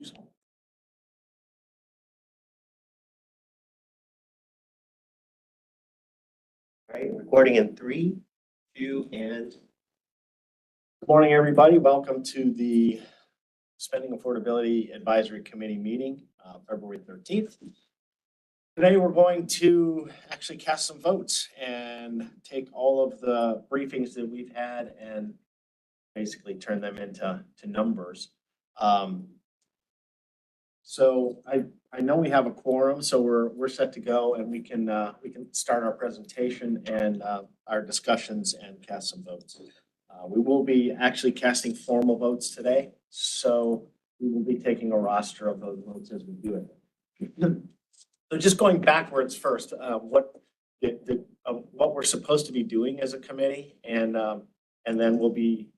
All right, recording in 3, 2, and good morning, everybody. Welcome to the Spending Affordability Advisory Committee meeting, February 13th. Today, we're going to actually cast some votes and take all of the briefings that we've had and basically turn them into numbers. So I know we have a quorum, so we're set to go, and we can start our presentation and our discussions and cast some votes. We will be actually casting formal votes today, so we will be taking a roster of those votes as we do it. So just going backwards first, what we're supposed to be doing as a committee, and then we'll be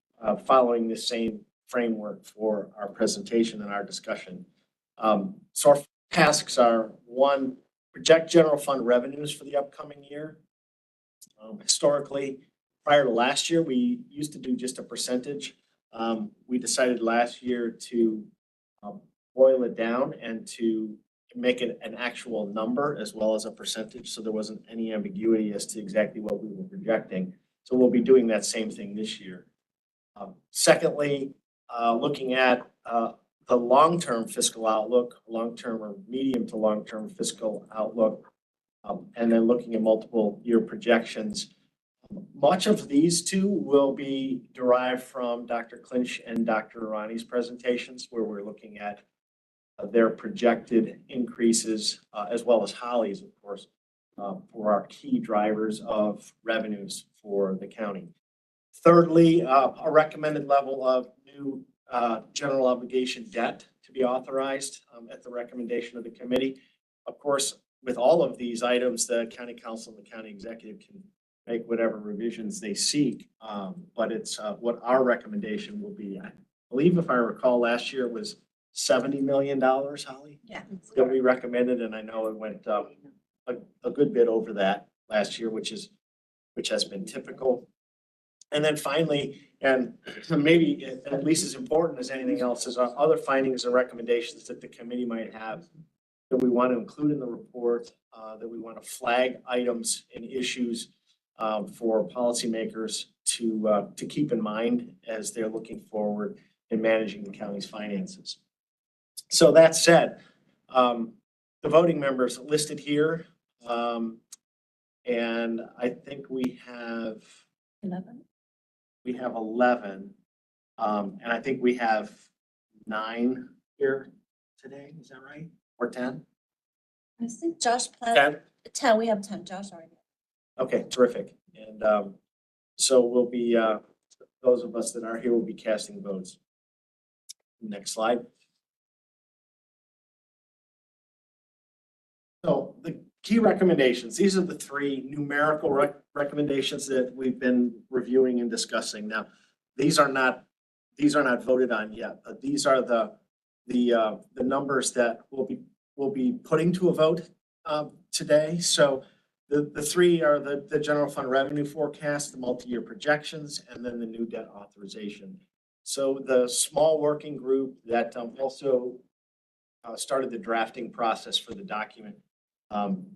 following the same framework for our presentation and our discussion. So our tasks are: 1, project general fund revenues for the upcoming year. Historically, prior to last year, we used to do just a percentage. We decided last year to boil it down and to make it an actual number as well as a percentage, so there wasn't any ambiguity as to exactly what we were projecting. So we'll be doing that same thing this year. Secondly, looking at the long-term fiscal outlook, long-term or medium to long-term fiscal outlook, and then looking at multiple year projections. Much of these two will be derived from Dr. Clinch and Dr. Irani's presentations, where we're looking at their projected increases, as well as Holly's, of course, for our key drivers of revenues for the county. Thirdly, a recommended level of new general obligation debt to be authorized at the recommendation of the committee. Of course, with all of these items, the county council and the county executive can make whatever revisions they seek, but it's what our recommendation will be. I believe, if I recall, last year it was $70 million, Holly? Yeah. That we recommended, and I know it went a good bit over that last year, which has been typical. And then finally, and maybe at least as important as anything else, is our other findings and recommendations that the committee might have that we want to include in the report, that we want to flag items and issues for policymakers to keep in mind as they're looking forward in managing the county's finances. So that said, the voting members listed here, and I think we have 11. We have 11, and I think we have 9 here today. Is that right? Or 10? I think Josh planned 10? 10. We have 10. Josh already. Okay, terrific. And so we'll be, those of us that are here will be casting votes. Next slide. So the key recommendations, these are the 3 numerical recommendations that we've been reviewing and discussing. Now, these are not voted on yet, but these are the numbers that we'll be putting to a vote today. So the 3 are the general fund revenue forecast, the multi-year projections, and then the new debt authorization. So the small working group that also started the drafting process for the document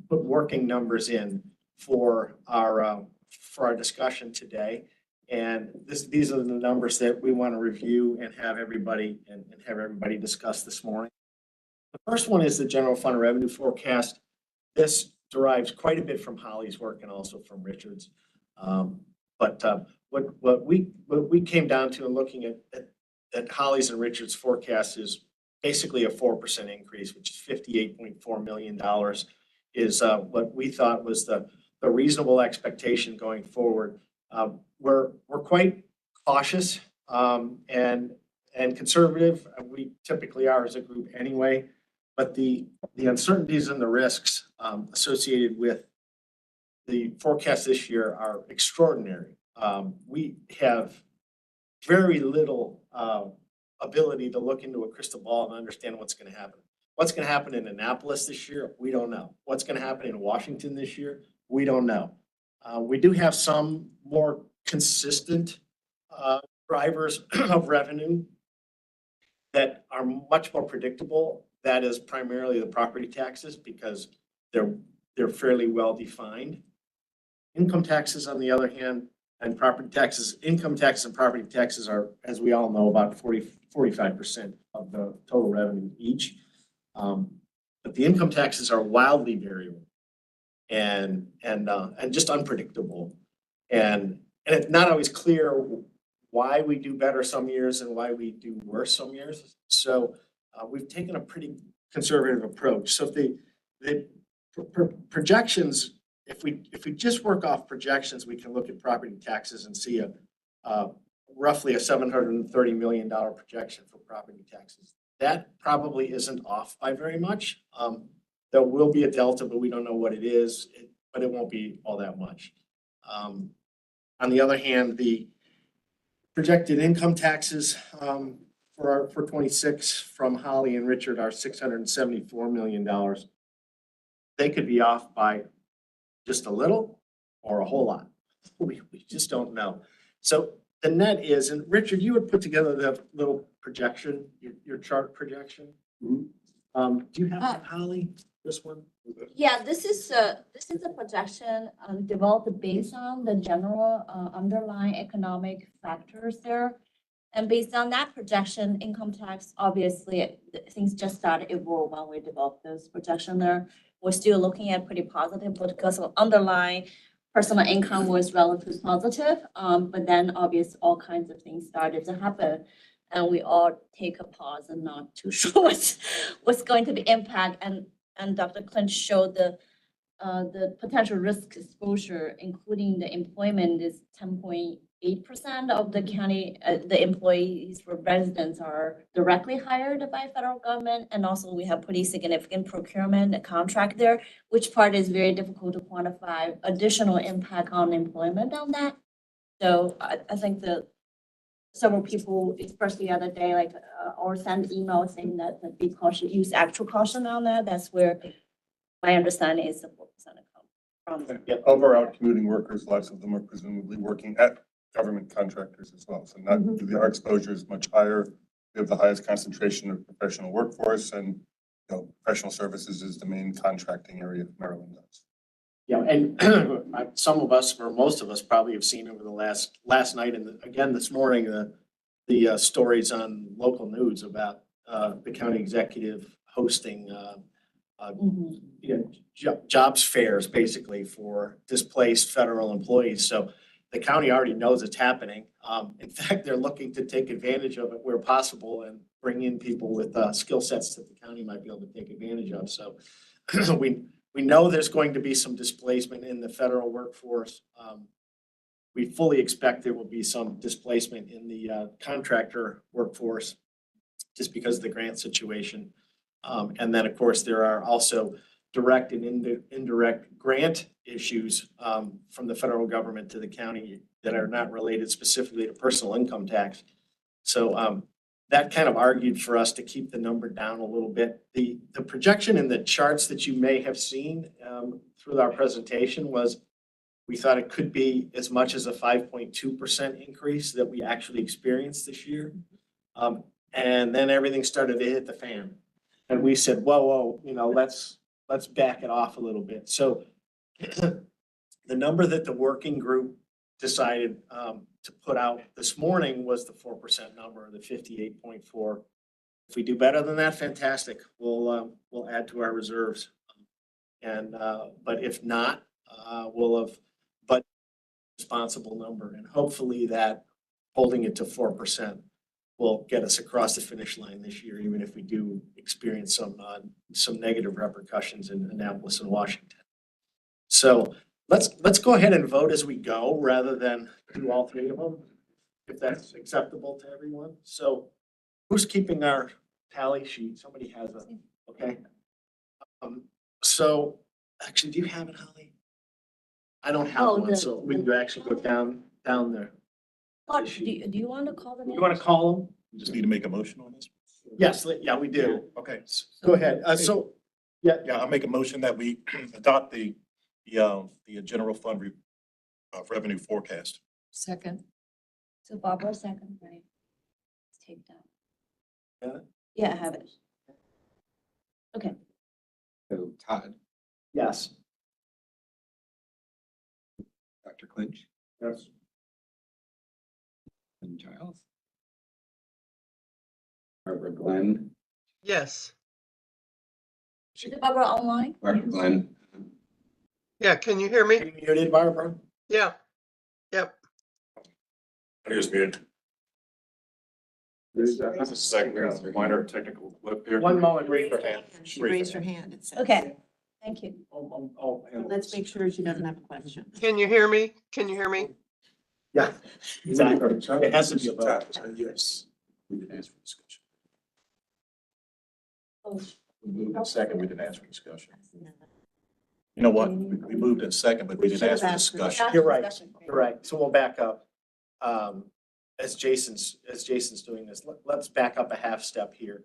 put working numbers in for our discussion today, and these are the numbers that we want to review and have everybody discuss this morning. The first one is the general fund revenue forecast. This derives quite a bit from Holly's work and also from Richard's, but what we came down to in looking at Holly's and Richard's forecast is basically a 4% increase, which is $58.4 million. Is what we thought was the reasonable expectation going forward. We're quite cautious and conservative. We typically are as a group anyway, but the uncertainties and the risks associated with the forecast this year are extraordinary. We have very little ability to look into a crystal ball and understand what's going to happen. What's going to happen in Annapolis this year? We don't know. What's going to happen in Washington this year? We don't know. We do have some more consistent drivers of revenue that are much more predictable. That is primarily the property taxes because they're fairly well defined. Income taxes, on the other hand, and property taxes, income taxes and property taxes are, as we all know, about 45% of the total revenue each. But the income taxes are wildly variable and just unpredictable. And it's not always clear why we do better some years and why we do worse some years. So we've taken a pretty conservative approach. So if the projections, if we just work off projections, we can look at property taxes and see roughly a $730 million projection for property taxes. That probably isn't off by very much. There will be a delta, but we don't know what it is, but it won't be all that much. On the other hand, the projected income taxes for 26 from Holly and Richard are $674 million. They could be off by just a little or a whole lot. We just don't know. So the net is, and Richard, you would put together the little projection, your chart projection. Do you have that, Holly, this one? Yeah, this is a projection developed based on the general underlying economic factors there. And based on that projection, income tax, obviously, things just started evolve when we developed this projection there. We're still looking at pretty positive, but because of underlying personal income was relatively positive. But then obviously all kinds of things started to happen. And we all take a pause and not too sure what's going to be impact. And Dr. Clinch showed the potential risk exposure, including the employment, is 10.8% of the county, the employees for residents are directly hired by federal government. And also we have pretty significant procurement contract there, which part is very difficult to quantify additional impact on employment on that. So I think that several people expressed the other day, like, or send emails saying that be cautious, use actual caution on that. That's where my understanding is the 4% come from. Yeah, of our out commuting workers, lots of them are presumably working at government contractors as well. So not, our exposure is much higher. We have the highest concentration of professional workforce, and professional services is the main contracting area Maryland does. Yeah, and some of us, or most of us, probably have seen over the last night and again this morning the stories on local news about the county executive hosting jobs fairs basically for displaced federal employees. So the county already knows it's happening. In fact, they're looking to take advantage of it where possible and bring in people with skill sets that the county might be able to take advantage of. So we know there's going to be some displacement in the federal workforce. We fully expect there will be some displacement in the contractor workforce just because of the grant situation. And then, of course, there are also direct and indirect grant issues from the federal government to the county that are not related specifically to personal income tax. So that kind of argued for us to keep the number down a little bit. The projection in the charts that you may have seen through our presentation was we thought it could be as much as a 5.2% increase that we actually experienced this year. And then everything started to hit the fan. And we said, whoa, let's back it off a little bit. So the number that the working group decided to put out this morning was the 4% number, the 58.4. If we do better than that, fantastic. We'll add to our reserves. But if not, we'll have but responsible number, and hopefully that holding it to 4% will get us across the finish line this year, even if we do experience some negative repercussions in Annapolis and Washington. So let's go ahead and vote as we go rather than do all three of them, if that's acceptable to everyone. So who's keeping our tally sheet? Somebody has a, okay. So actually, do you have it, Holly? I don't have one, so we can actually go down there. Do you want to call the name? You want to call them? You just need to make a motion on this. Yes, yeah, we do. Okay. Go ahead. Yeah, I'll make a motion that we adopt the general fund revenue forecast. Second. So Barbara second, right? Let's take that. Got it? Yeah, I have it. So Todd, Yes. Dr. Clinch, Yes. and Giles. Barbara Glenn, Yes. Is it Barbara online? Barbara Glenn, Yeah, can you hear me? You muted, Barbara? Yeah. Yep. Here's muted. This This is second, minor technical flip here. One moment, raise your hand. She raised her hand. It says. Okay, thank you. Let's make sure she doesn't have a question. Can you hear me? Can you hear me? Yeah, exactly. It has to be a vote. Yes. we didn't ask for discussion. We moved in second, we didn't ask for discussion. You know what? We moved in second, but we didn't ask for discussion. You're right. You're right. So we'll back up. As Jason's doing this, let's back up a half step here.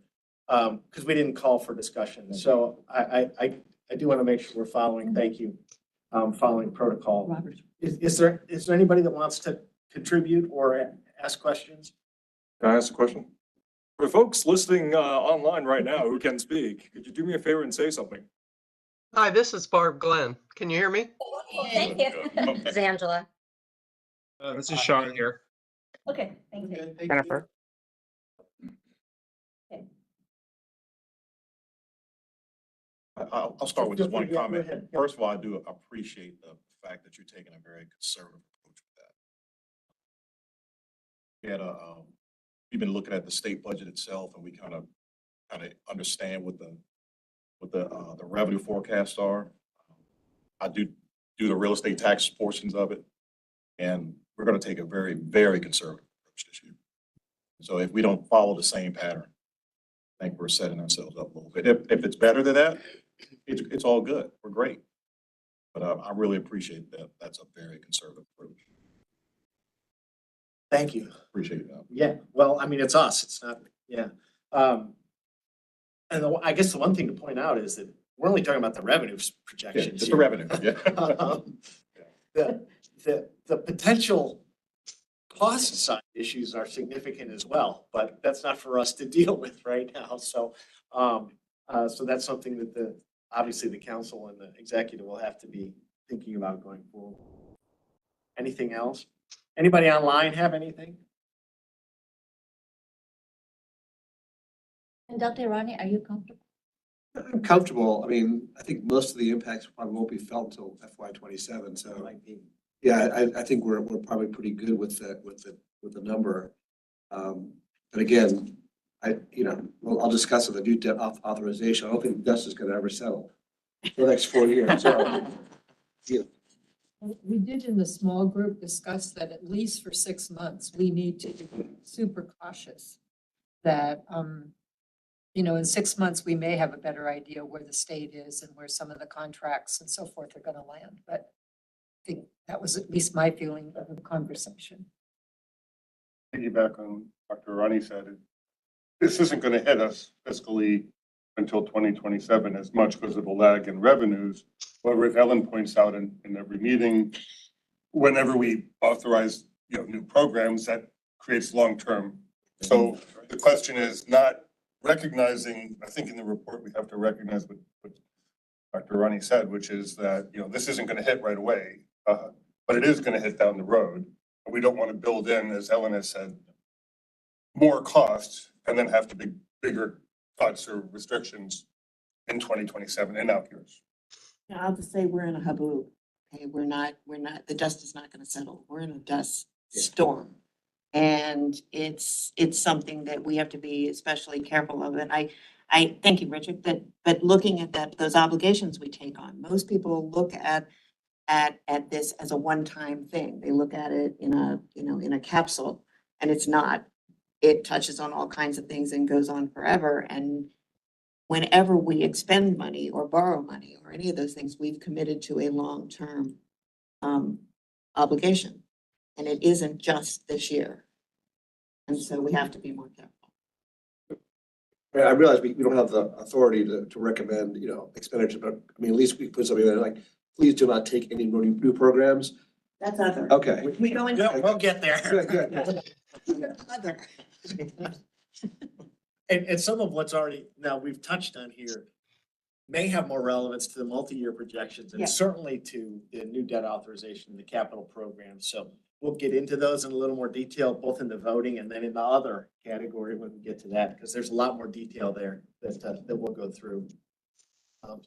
Because we didn't call for discussion. So I do want to make sure we're following, thank you, following protocol. Robert. Is there anybody that wants to contribute or ask questions? Can I ask a question? For folks listening online right now who can speak, could you do me a favor and say something? Hi, this is Barb Glenn. Can you hear me? Thank you. This is Angela. This is Sean here. Okay, thank you. Jennifer. I'll start with just one Yeah, go comment. ahead. First of all, I do appreciate the fact that you're taking a very conservative approach with that. We had we've been looking at the state budget itself, and we kind of understand what the revenue forecasts are. I do the real estate tax portions of it, and we're going to take a very, very conservative approach this year. So if we don't follow the same pattern, I think we're setting ourselves up a little bit. If it's better than that, it's all good. We're great. But I really appreciate that. That's a very conservative approach. Thank you. Appreciate that. Yeah, well, I mean, it's us. It's not, yeah. I guess the one thing to point out is that we're only talking about the revenue Yeah, projections just the here. revenue. Yeah. The potential cost side issues are significant as well, but that's not for us to deal with right now. So, so that's something that obviously the council and the executive will have to be thinking about going forward. Anything else? Anybody online have anything? And Dr. Rani, are you comfortable? I'm comfortable. I mean, I think most of the impacts probably won't be felt until FY27. So yeah, I think we're probably pretty good with the number. But again, I'll discuss it, the new debt authorization. I don't think dust is going to ever settle for the next 4 years. So, yeah. We did in the small group discuss that at least for 6 months, we need to be super cautious that, in 6 months, we may have a better idea where the state is and where some of the contracts and so forth are going to land. But I think that was at least my feeling of the conversation. Piggyback on Dr. Rani said, this isn't going to hit us fiscally until 2027 as much because of the lag in revenues. However, as Ellen points out in every meeting, whenever we authorize new programs, that creates long-term. So the question is not recognizing, I think in the report, we have to recognize what Dr. Rani said, which is that, this isn't going to hit right away, but it is going to hit down the road. And we don't want to build in, as Ellen has said, more costs and then have to be bigger cuts or restrictions in 2027 and out years. I'll just say we're in a haboob. Okay, we're not, the dust is not going to settle. We're in a dust storm. And it's something that we have to be especially careful of. And I thank you, Richard, but looking at those obligations we take on, most people look at this as a one-time thing. They look at it in a capsule, and it's not. It touches on all kinds of things and goes on forever. And whenever we expend money or borrow money or any of those things, we've committed to a long-term obligation. And it isn't just this year. And so we have to be more careful. I realize we don't have the authority to recommend, expenditure, but I mean, at least we put something there like, please do not take any new programs. That's other. Okay. We go into We'll get there. Good. other. And some of what's already, now we've touched on here, may have more relevance to the multi-year projections Yeah. and certainly to the new debt authorization, the capital program. So we'll get into those in a little more detail, both in the voting and then in the other category when we get to that, because there's a lot more detail there that we'll go through.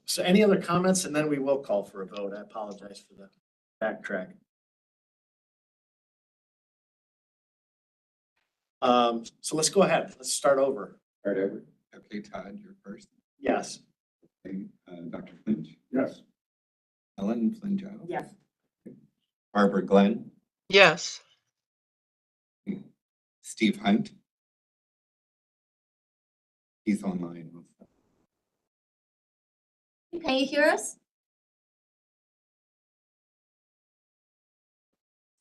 So any other comments? And then we will call for a vote. I apologize for the backtrack. So let's go ahead. Let's start over. Start over. Okay, Todd, you're first. Yes. Okay, Dr. Clinch, Yes. Ellen Flinjoe. Yes. Barbara Glenn, Yes. Steve Hunt. He's online. Can you hear us?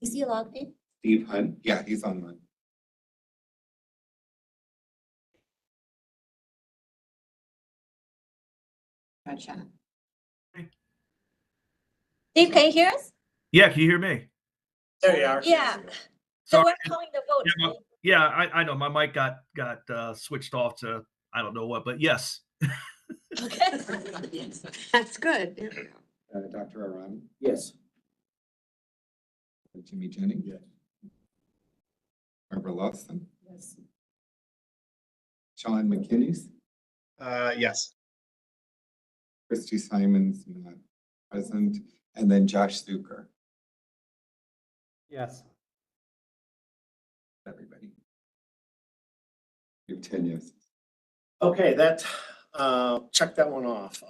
Is he logged in? Steve Hunt, yeah, he's online. Gotcha. Steve, can you hear us? Yeah, can you hear me? There you are. Yeah. So Sorry. we're calling the vote. Yeah, yeah, I know my mic got switched off to I don't know what, but yes. Okay. That's good. There we go. Dr. Aram, Yes. Jimmy Jennings. Yes. Barbara Lawson, Yes. Sean McKinney, Yes. Christy Simons, not present, and then Josh Zucker. Yes. Everybody. You have 10 yeses. Okay, check that one off.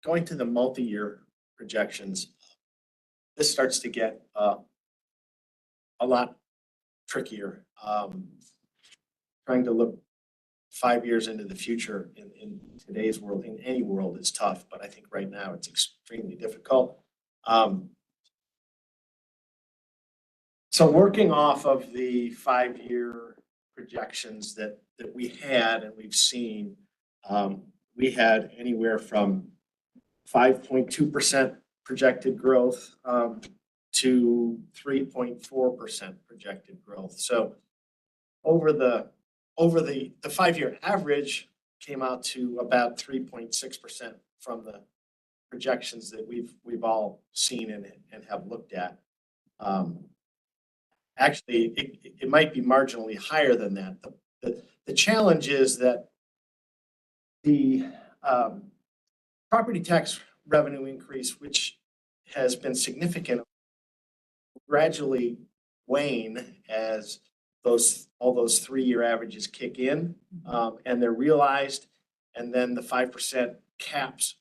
Going to the multi-year projections, this starts to get a lot trickier. Trying to look 5 years into the future in today's world, in any world, is tough, but I think right now it's extremely difficult. So working off of the 5-year projections that we had and we've seen, we had anywhere from 5.2% projected growth to 3.4% projected growth. So over the 5-year average came out to about 3.6% from the projections that we've all seen and have looked at. Actually, it might be marginally higher than that. The challenge is that the property tax revenue increase, which has been significant, gradually wane as all those 3-year averages kick in, and they're realized, and then the 5% caps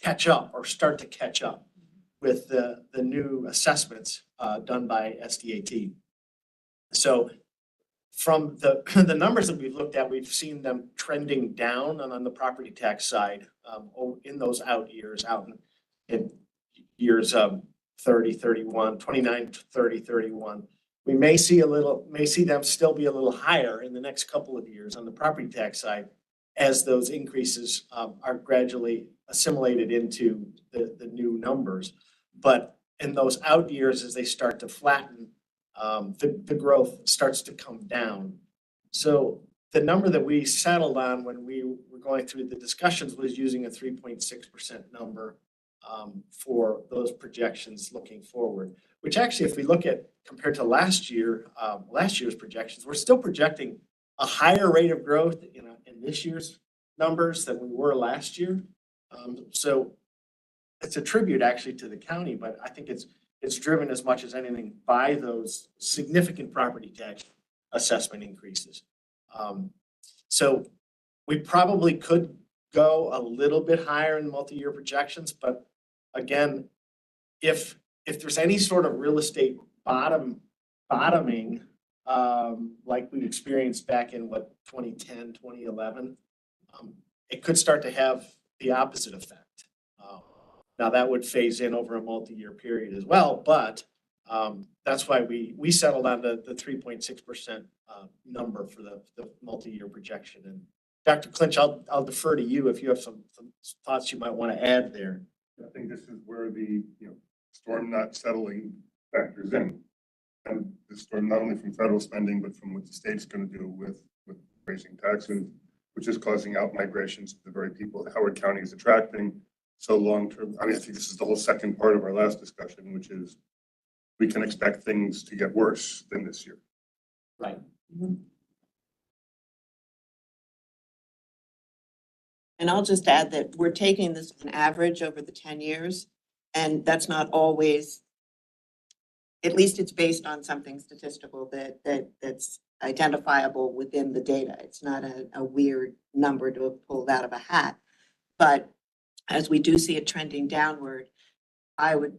catch up or start to catch up with the new assessments done by SDAT. So from the numbers that we've looked at, we've seen them trending down on the property tax side in those out years, in years 30, 31, 29, 30, 31. We may see them still be a little higher in the next couple of years on the property tax side as those increases are gradually assimilated into the new numbers. But in those out years, as they start to flatten, the growth starts to come down. So the number that we settled on when we were going through the discussions was using a 3.6% number for those projections looking forward, which actually, if we look at compared to last year's projections, we're still projecting a higher rate of growth in this year's numbers than we were last year. So it's a tribute actually to the county, but I think it's driven as much as anything by those significant property tax assessment increases. So we probably could go a little bit higher in multi-year projections, but again, if there's any sort of real estate bottoming, like we experienced back in 2010, 2011, it could start to have the opposite effect. Now that would phase in over a multi-year period as well, but that's why we settled on the 3.6% number for the multi-year projection. And Dr. Clinch, I'll defer to you if you have some thoughts you might want to add there. I think this is where the, storm not settling factors in. And the storm not only from federal spending, but from what the state's going to do with raising taxes, which is causing out migrations to the very people that Howard County is attracting. So long-term, I mean, I think this is the whole second part of our last discussion, which is we can expect things to get worse than this year. Right. And I'll just add that we're taking this on average over the 10 years, and that's not always, at least it's based on something statistical that's identifiable within the data. It's not a weird number to have pulled out of a hat. But as we do see it trending downward, I would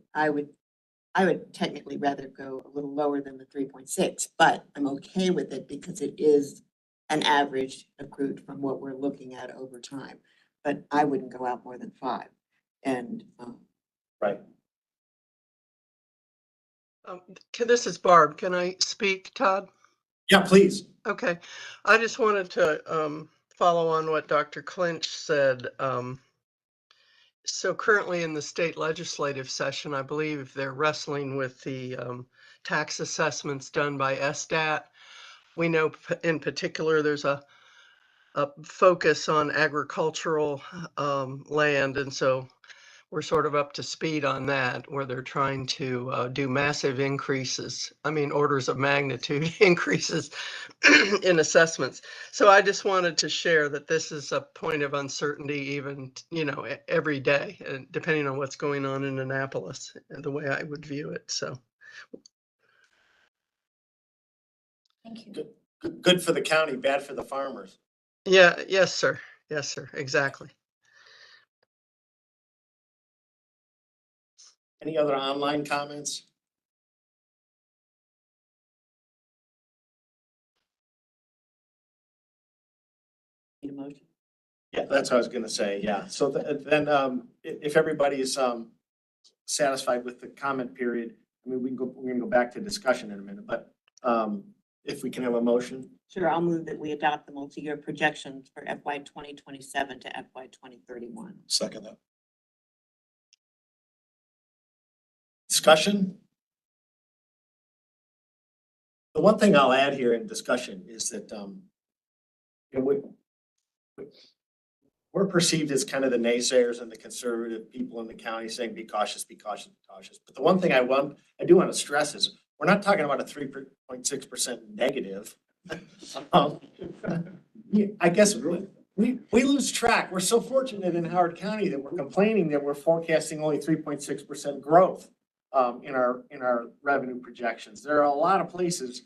technically rather go a little lower than the 3.6, but I'm okay with it because it is an average accrued from what we're looking at over time. But I wouldn't go out more than 5. And Right. This is Barb. Can I speak, Todd? Yeah, please. Okay. I just wanted to follow on what Dr. Clinch said. So currently in the state legislative session, I believe they're wrestling with the tax assessments done by SDAT. We know in particular there's a focus on agricultural land, and so we're sort of up to speed on that, where they're trying to do massive increases, I mean, orders of magnitude increases in assessments. So I just wanted to share that this is a point of uncertainty even, every day, depending on what's going on in Annapolis, the way I would view it, so. Thank you. Good for the county, bad for the farmers. Yeah, yes, sir. Yes, sir, exactly. Any other online comments? need a motion. Yeah, that's what I was gonna say, yeah. So then, if everybody is satisfied with the comment period, I mean, we're gonna go back to discussion in a minute, but if we can have a motion. Sure, I'll move that we adopt the multi-year projections for FY 2027 to FY 2031. Second that. Discussion? The one thing I'll add here in discussion is that, we're perceived as kind of the naysayers and the conservative people in the county saying, be cautious, be cautious, be cautious. But the one thing I do want to stress is we're not talking about a 3.6% negative. I guess we lose track. We're so fortunate in Howard County that we're complaining that we're forecasting only 3.6% growth in our revenue projections. There are a lot of places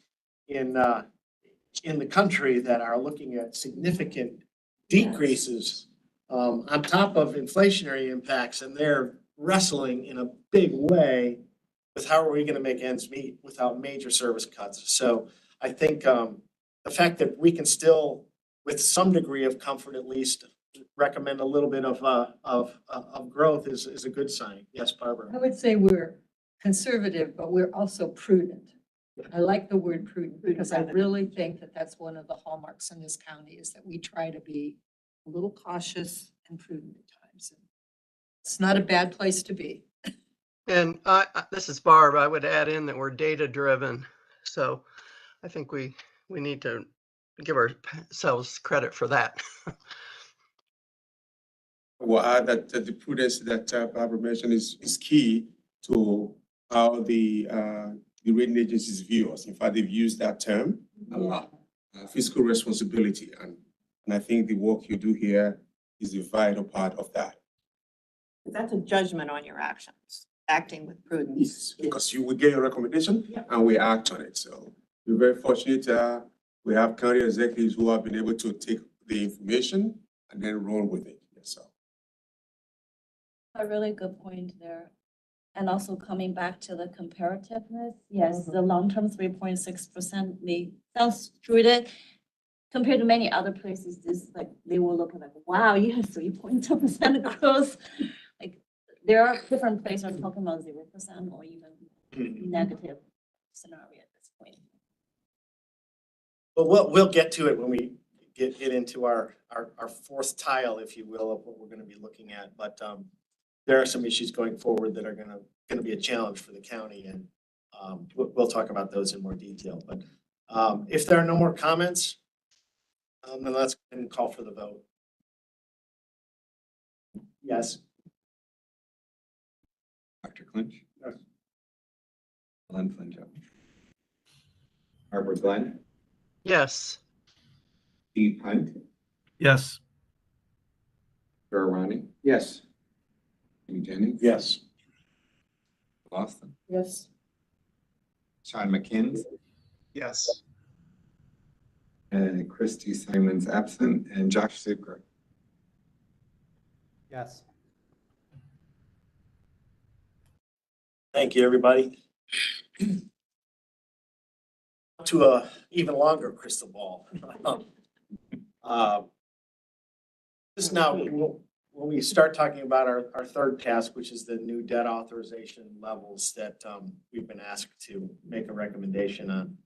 in the country that are looking at significant decreases on top of inflationary impacts, and they're wrestling in a big way with how are we going to make ends meet without major service cuts. So I think the fact that we can still, with some degree of comfort at least, recommend a little bit of growth is a good sign. Yes, Barbara. I would say we're conservative, but we're also prudent. I like the word prudent because I really think that that's one of the hallmarks in this county is that we try to be a little cautious and prudent at times. It's not a bad place to be. And this is Barb. I would add in that we're data driven. So I think we need to give ourselves credit for that. Well, add that the prudence that Barbara mentioned is key to how the rating agencies view us. In fact, they've used that term a lot, fiscal responsibility. And I think the work you do here is a vital part of that. That's a judgment on your actions, acting with prudence. Because you will get a recommendation and we act on it. So we're very fortunate. We have county executives who have been able to take the information and then run with it. So. A really good point there. And also coming back to the comparativeness, yes, the long-term 3.6%, they sounds prudent. Compared to many other places, this like they will look like, wow, you have 3.2% growth. Like there are different places talking about 0% or even negative scenario at this point. But we'll get to it when we get into our fourth tile, if you will, of what we're going to be looking at. But there are some issues going forward that are going to be a challenge for the county, and we'll talk about those in more detail. But if there are no more comments, Then let's go ahead and call for the vote. Yes. Dr. Clinch? Yes. Glenn Flinjo? Barbara Glenn? Yes. Steve Hunt? Yes. Joe Ronnie? Yes. Amy Jennings? Yes. Lawson? Yes. Sean McKins? Yes. And Christy Simons absent, and Josh Zucker. Yes. Thank you, everybody. To a even longer crystal ball. Just now, when we start talking about our third task, which is the new debt authorization levels that we've been asked to make a recommendation on.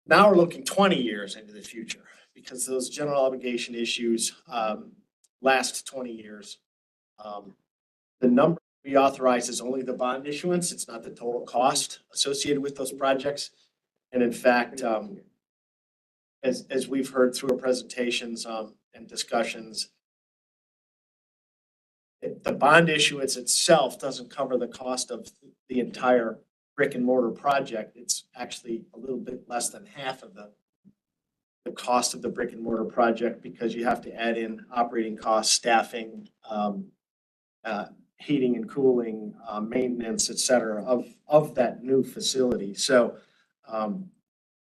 Now we're looking 20 years into the future because those general obligation issues last 20 years. The number we authorize is only the bond issuance. It's not the total cost associated with those projects. And in fact, as we've heard through our presentations and discussions, the bond issuance itself doesn't cover the cost of the entire brick and mortar project. It's actually a little bit less than half of the cost of the brick and mortar project because you have to add in operating costs, staffing, heating and cooling, maintenance, et cetera, of that new facility. So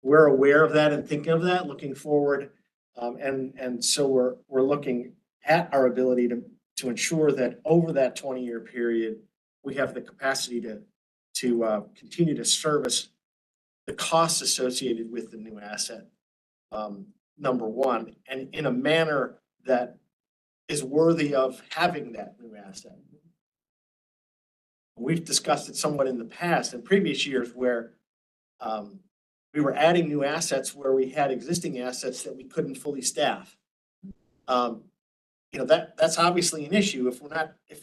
we're aware of that and thinking of that, looking forward. And so we're looking at our ability to ensure that over that 20-year period, we have the capacity to continue to service the costs associated with the new asset, number one, and in a manner that is worthy of having that new asset. We've discussed it somewhat in the past, in previous years, where we were adding new assets where we had existing assets that we couldn't fully staff. That's obviously an issue. If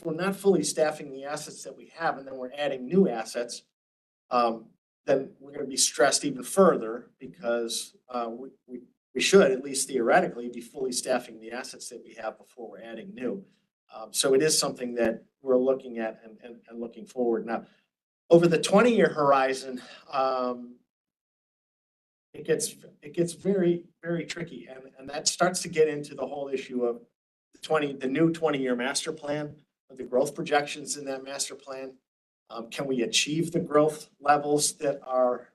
we're not fully staffing the assets that we have, and then we're adding new assets, then we're going to be stressed even further because we should, at least theoretically, be fully staffing the assets that we have before we're adding new. So it is something that we're looking at and looking forward. Now, over the 20-year horizon, it gets very, very tricky, and that starts to get into the whole issue of the new 20-year master plan, the growth projections in that master plan. Can we achieve the growth levels that are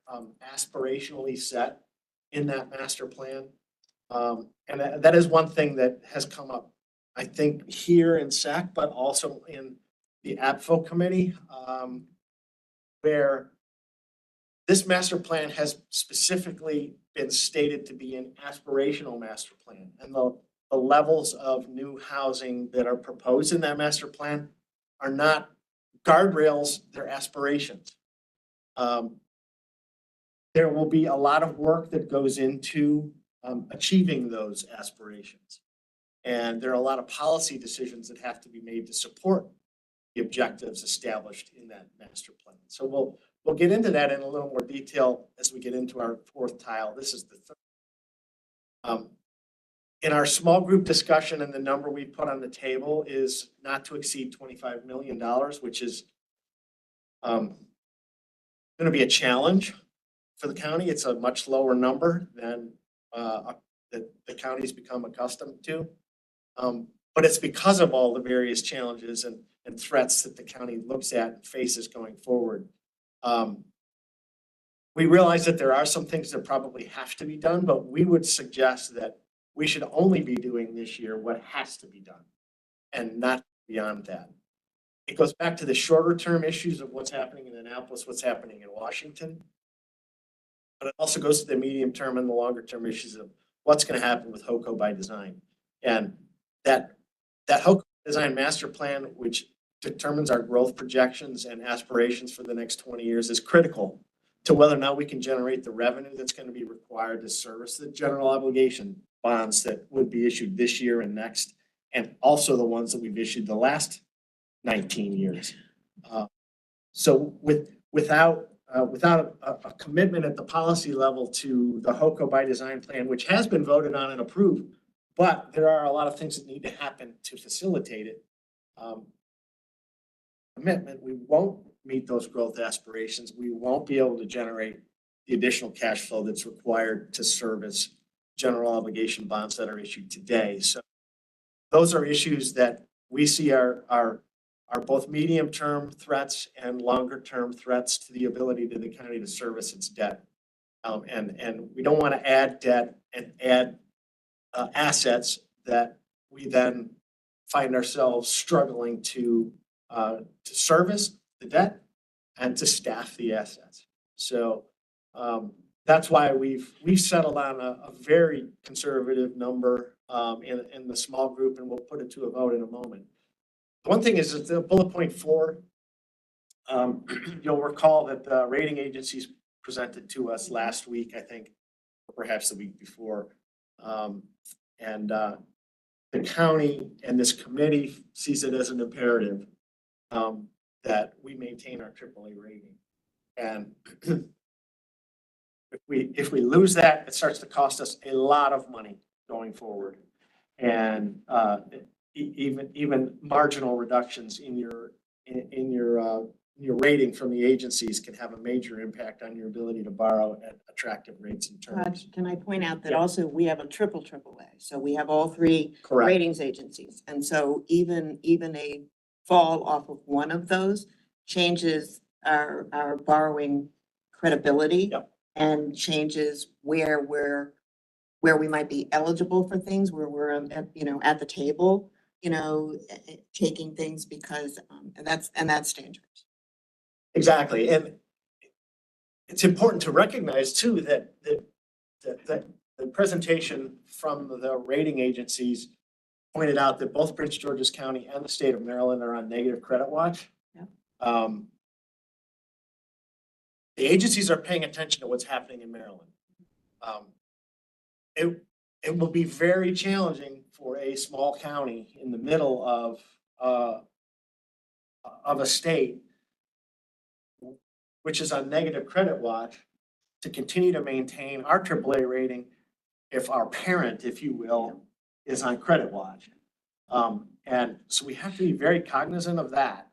aspirationally set in that master plan? And that is one thing that has come up, I think, here in SAAC, but also in the AFFO committee, where this master plan has specifically been stated to be an aspirational master plan. And the levels of new housing that are proposed in that master plan are not guardrails, they're aspirations. There will be a lot of work that goes into achieving those aspirations. And there are a lot of policy decisions that have to be made to support the objectives established in that master plan. So we'll get into that in a little more detail as we get into our fourth tile. This is the third. In our small group discussion, and the number we put on the table is not to exceed $25 million, which is going to be a challenge for the county. It's a much lower number than that the county's become accustomed to. But it's because of all the various challenges and threats that the county looks at and faces going forward. We realize that there are some things that probably have to be done, but we would suggest that we should only be doing this year what has to be done and not beyond that. It goes back to the shorter term issues of what's happening in Annapolis, what's happening in Washington. But it also goes to the medium term and the longer term issues of what's going to happen with HOCO by design. And that HOCO design master plan, which determines our growth projections and aspirations for the next 20 years, is critical to whether or not we can generate the revenue that's going to be required to service the general obligation bonds that would be issued this year and next, and also the ones that we've issued the last 19 years. So without without a commitment at the policy level to the HOCO by design plan, which has been voted on and approved, but there are a lot of things that need to happen to facilitate it. Commitment, we won't meet those growth aspirations. We won't be able to generate the additional cash flow that's required to service general obligation bonds that are issued today. So those are issues that we see are both medium-term threats and longer-term threats to the ability to the county to service its debt. And we don't want to add debt and add assets that we then find ourselves struggling to service the debt and to staff the assets. So that's why we've settled on a very conservative number in the small group, and we'll put it to a vote in a moment. One thing is that the bullet point 4, you'll recall that the rating agencies presented to us last week, I think, or perhaps the week before. And the county and this committee sees it as an imperative that we maintain our AAA rating. And if we lose that, it starts to cost us a lot of money going forward. And even marginal reductions in your rating from the agencies can have a major impact on your ability to borrow at attractive rates and terms. Can I point out that also we have a triple AAA, so we have all 3 Correct. ratings agencies, and so even a fall off of one of those changes our borrowing credibility. Yep. And changes where we might be eligible for things, where we're at the table, taking things because and that's dangerous. Exactly. And it's important to recognize too that the presentation from the rating agencies pointed out that both Prince George's County and the state of Maryland are on negative credit watch. Yeah. The agencies are paying attention to what's happening in Maryland. It will be very challenging for a small county in the middle of a state which is on negative credit watch to continue to maintain our AAA rating if our parent, if you will, is on credit watch. And so we have to be very cognizant of that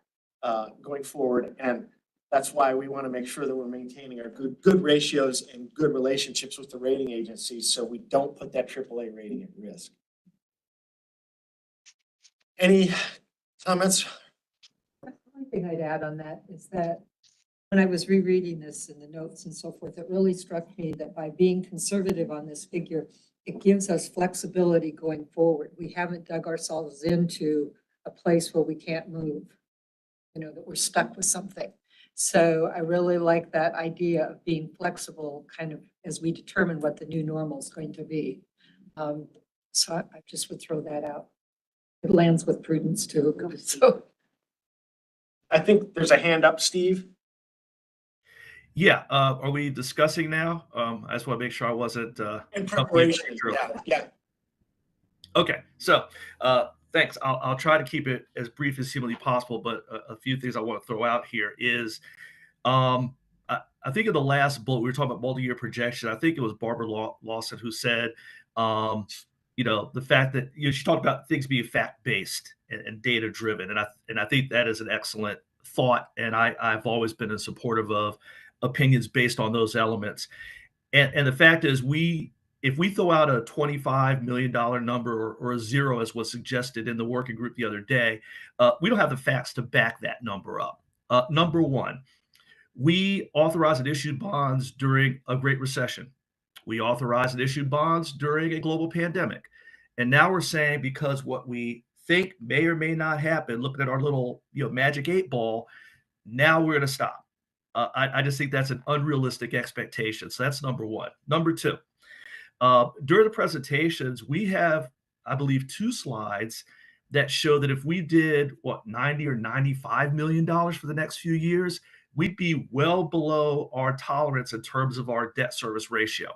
going forward. And that's why we want to make sure that we're maintaining our good ratios and good relationships with the rating agencies so we don't put that AAA rating at risk. Any comments? The only thing I'd add on that is that when I was rereading this in the notes and so forth, it really struck me that by being conservative on this figure, it gives us flexibility going forward. We haven't dug ourselves into a place where we can't move, that we're stuck with something. So I really like that idea of being flexible kind of as we determine what the new normal is going to be. So I just would throw that out. It lands with prudence too. So I think there's a hand up, Steve. Yeah, are we discussing now? I just want to make sure I wasn't In preparation, yeah. Okay, so thanks. I'll try to keep it as brief as humanly possible, but a few things I want to throw out here is, I think in the last bullet, we were talking about multi-year projection. I think it was Barbara Lawson who said, the fact that, she talked about things being fact-based and data-driven. And I think that is an excellent thought. And I've always been supportive of opinions based on those elements. And the fact is, if we throw out a $25 million number or a zero, as was suggested in the working group the other day, we don't have the facts to back that number up. Number one, we authorized and issued bonds during a Great Recession. We authorized and issued bonds during a global pandemic. And now we're saying, because what we think may or may not happen, looking at our little magic 8-ball, now we're going to stop. I just think that's an unrealistic expectation. So that's number one. Number two, during the presentations, we have, I believe, 2 slides that show that if we did $90 or $95 million for the next few years, we'd be well below our tolerance in terms of our debt service ratio.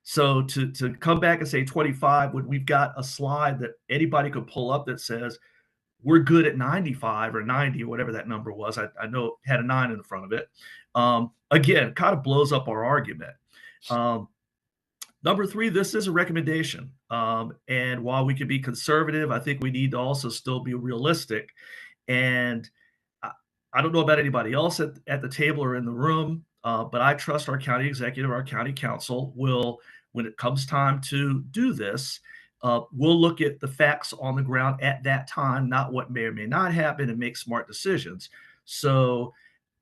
So to come back and say 25, when we've got a slide that anybody could pull up that says we're good at 95 or 90 or whatever that number was, I know it had a 9 in the front of it. again, kind of blows up our argument. Number three, this is a recommendation. And while we can be conservative, I think we need to also still be realistic. And I don't know about anybody else at the table or in the room, but I trust our county executive, our county council will, when it comes time to do this, we'll look at the facts on the ground at that time, not what may or may not happen, and make smart decisions. So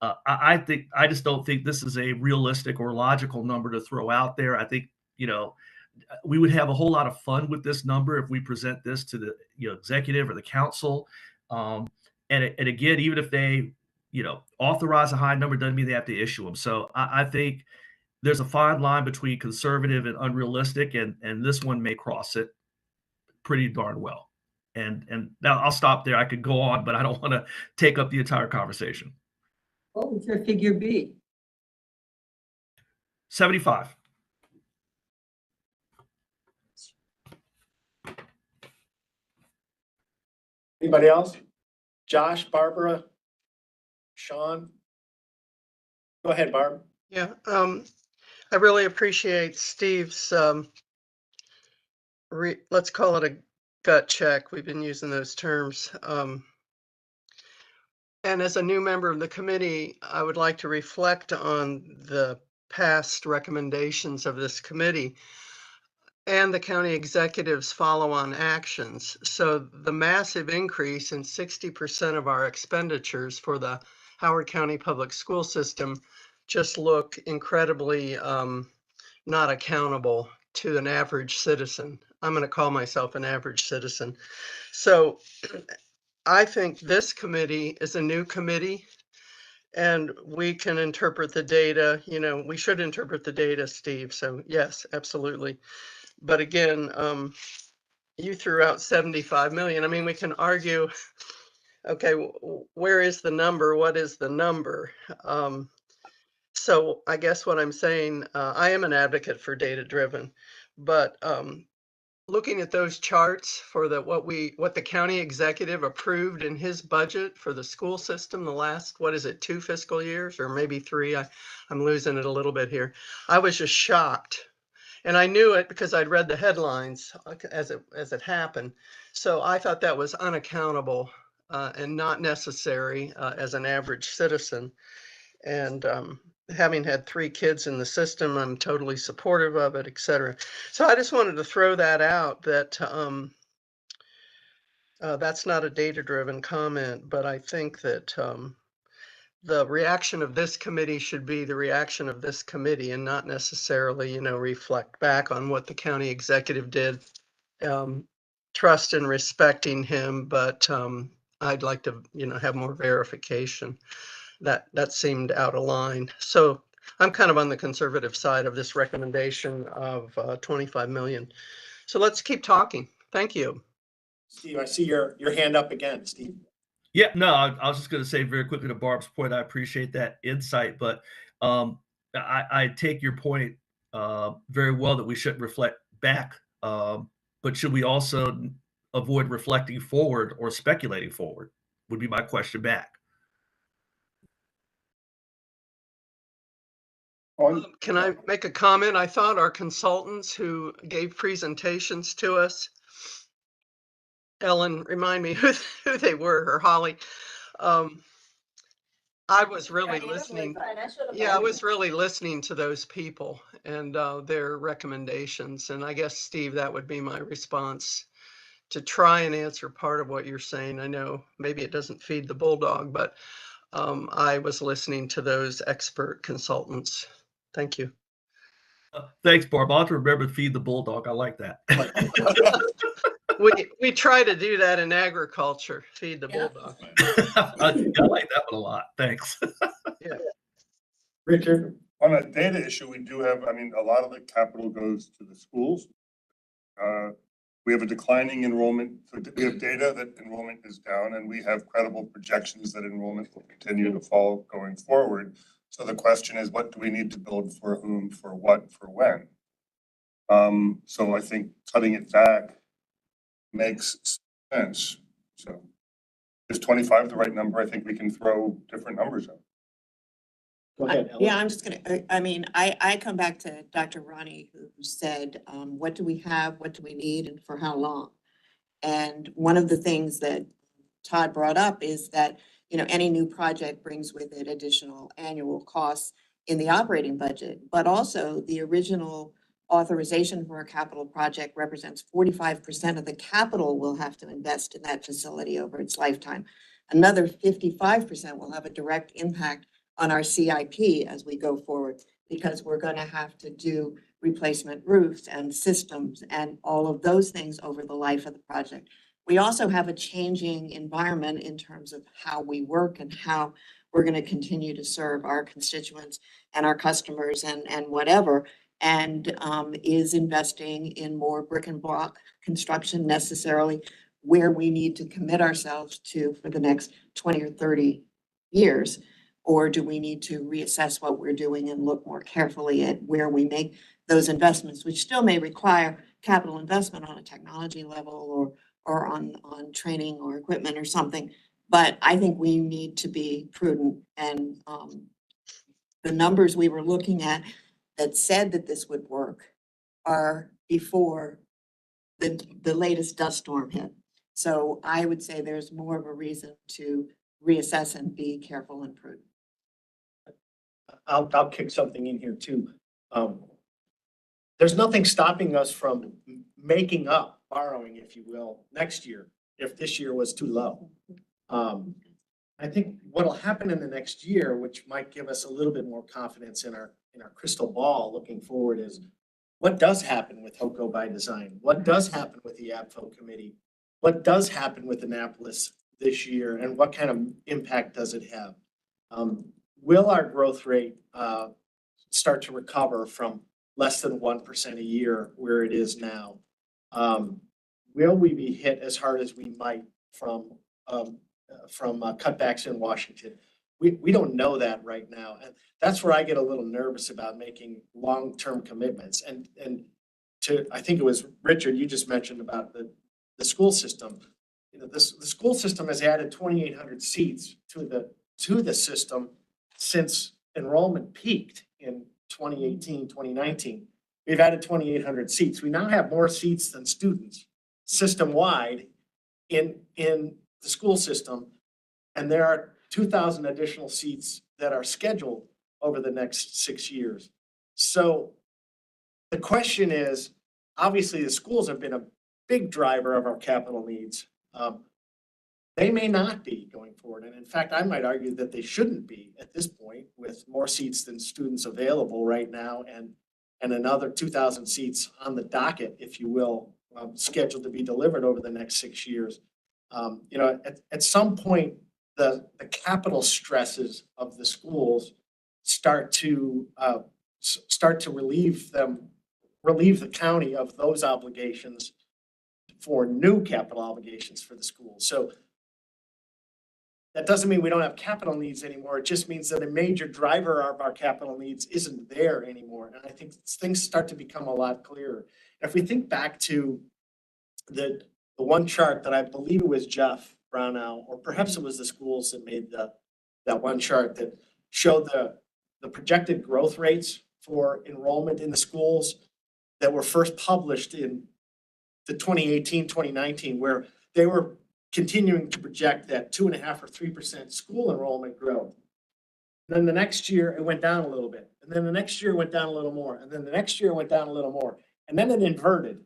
I just don't think this is a realistic or logical number to throw out there. I think, we would have a whole lot of fun with this number if we present this to the executive or the council. And again, even if they authorize a high number, doesn't mean they have to issue them. So I think there's a fine line between conservative and unrealistic, and this one may cross it pretty darn well. And now I'll stop there. I could go on, but I don't want to take up the entire conversation. What would your figure be? 75. Anybody else? Josh, Barbara, Sean? Go ahead, Barb. Yeah, I really appreciate Steve's, let's call it a gut check. We've been using those terms. And as a new member of the committee, I would like to reflect on the past recommendations of this committee and the county executive's follow-on actions. So the massive increase in 60% of our expenditures for the Howard County Public School System just look incredibly not accountable to an average citizen. I'm going to call myself an average citizen. So I think this committee is a new committee, and we can interpret the data. We should interpret the data, Steve. So yes, absolutely. But again, you threw out 75 million. I mean, we can argue, okay, where is the number? What is the number? So I guess what I'm saying, I am an advocate for data-driven, but looking at those charts for what the county executive approved in his budget for the school system the last, 2 fiscal years or maybe 3? I'm losing it a little bit here. I was just shocked. And I knew it because I'd read the headlines as it happened. So I thought that was unaccountable and not necessary as an average citizen. And having had 3 kids in the system, I'm totally supportive of it, et cetera. So I just wanted to throw that out that that's not a data-driven comment, but I think that the reaction of this committee should be the reaction of this committee and not necessarily, reflect back on what the county executive did. Trust and respecting him, but I'd like to, have more verification. That seemed out of line. So I'm kind of on the conservative side of this recommendation of 25 million. So let's keep talking. Thank you. Steve, I see your hand up again, Steve. Yeah, no, I was just going to say very quickly to Barb's point, I appreciate that insight, but I take your point very well that we shouldn't reflect back, but should we also avoid reflecting forward or speculating forward would be my question back. Can I make a comment? I thought our consultants who gave presentations to us, Ellen, remind me who they were, or Holly. I was really listening. Yeah, I was really listening to those people and their recommendations. And I guess, Steve, that would be my response to try and answer part of what you're saying. I know maybe it doesn't feed the bulldog, but I was listening to those expert consultants. Thank you. Thanks, Barb. I'll have to remember to feed the bulldog. I like that. We try to do that in agriculture, feed the bulldog. I like that one a lot. Thanks. Yeah. Richard? On a data issue, we do have, a lot of the capital goes to the schools. We have a declining enrollment. So we have data that enrollment is down, and we have credible projections that enrollment will continue to fall going forward. So the question is, what do we need to build for whom, for what, for when? So I think cutting it back makes sense. So is 25 the right number? I think we can throw different numbers out. Go ahead, Ellen. Yeah, I'm just gonna, I mean, I come back to Dr. Ronnie, who said, what do we have, what do we need, and for how long? And one of the things that Todd brought up is that, you know, any new project brings with it additional annual costs in the operating budget, but also the original authorization for a capital project represents 45% of the capital we'll have to invest in that facility over its lifetime. Another 55% will have a direct impact on our CIP as we go forward, because we're gonna have to do replacement roofs and systems and all of those things over the life of the project. We also have a changing environment in terms of how we work and how we're gonna continue to serve our constituents and our customers and whatever. And is investing in more brick and block construction necessarily where we need to commit ourselves to for the next 20 or 30 years? Or do we need to reassess what we're doing and look more carefully at where we make those investments, which still may require capital investment on a technology level or on training or equipment or something. But I think we need to be prudent, and the numbers we were looking at that said that this would work are before the latest dust storm hit. So I would say there's more of a reason to reassess and be careful and prudent. I'll kick something in here too. There's nothing stopping us from making up borrowing, if you will, next year, if this year was too low. I think what'll happen in the next year, which might give us a little bit more confidence in our crystal ball looking forward, is what does happen with HOCO by design? What does happen with the AFFO committee? What does happen with Annapolis this year, and what kind of impact does it have? Will our growth rate start to recover from less than 1% a year where it is now? Will we be hit as hard as we might from cutbacks in Washington? We don't know that right now, and that's where I get a little nervous about making long-term commitments. And I think it was Richard, you just mentioned about the school system. You know, the school system has added 2,800 seats to the system since enrollment peaked in 2018, 2019. We've added 2,800 seats. We now have more seats than students system-wide in the school system, and there are 2,000 additional seats that are scheduled over the next 6 years. So the question is, obviously the schools have been a big driver of our capital needs. They may not be going forward. And in fact, I might argue that they shouldn't be at this point, with more seats than students available right now and another 2,000 seats on the docket, if you will, scheduled to be delivered over the next 6 years. You know, at some point, the capital stresses of the schools start to relieve the county of those obligations for new capital obligations for the schools. So that doesn't mean we don't have capital needs anymore. It just means that a major driver of our capital needs isn't there anymore. And I think things start to become a lot clearer. If we think back to the one chart that I believe it was Jeff Brownell, or perhaps it was the schools that made that one chart that showed the projected growth rates for enrollment in the schools that were first published in the 2018, 2019, where they were continuing to project that 2.5 or 3% school enrollment growth. And then the next year it went down a little bit. And then the next year it went down a little more. And then the next year it went down a little more. And then it inverted.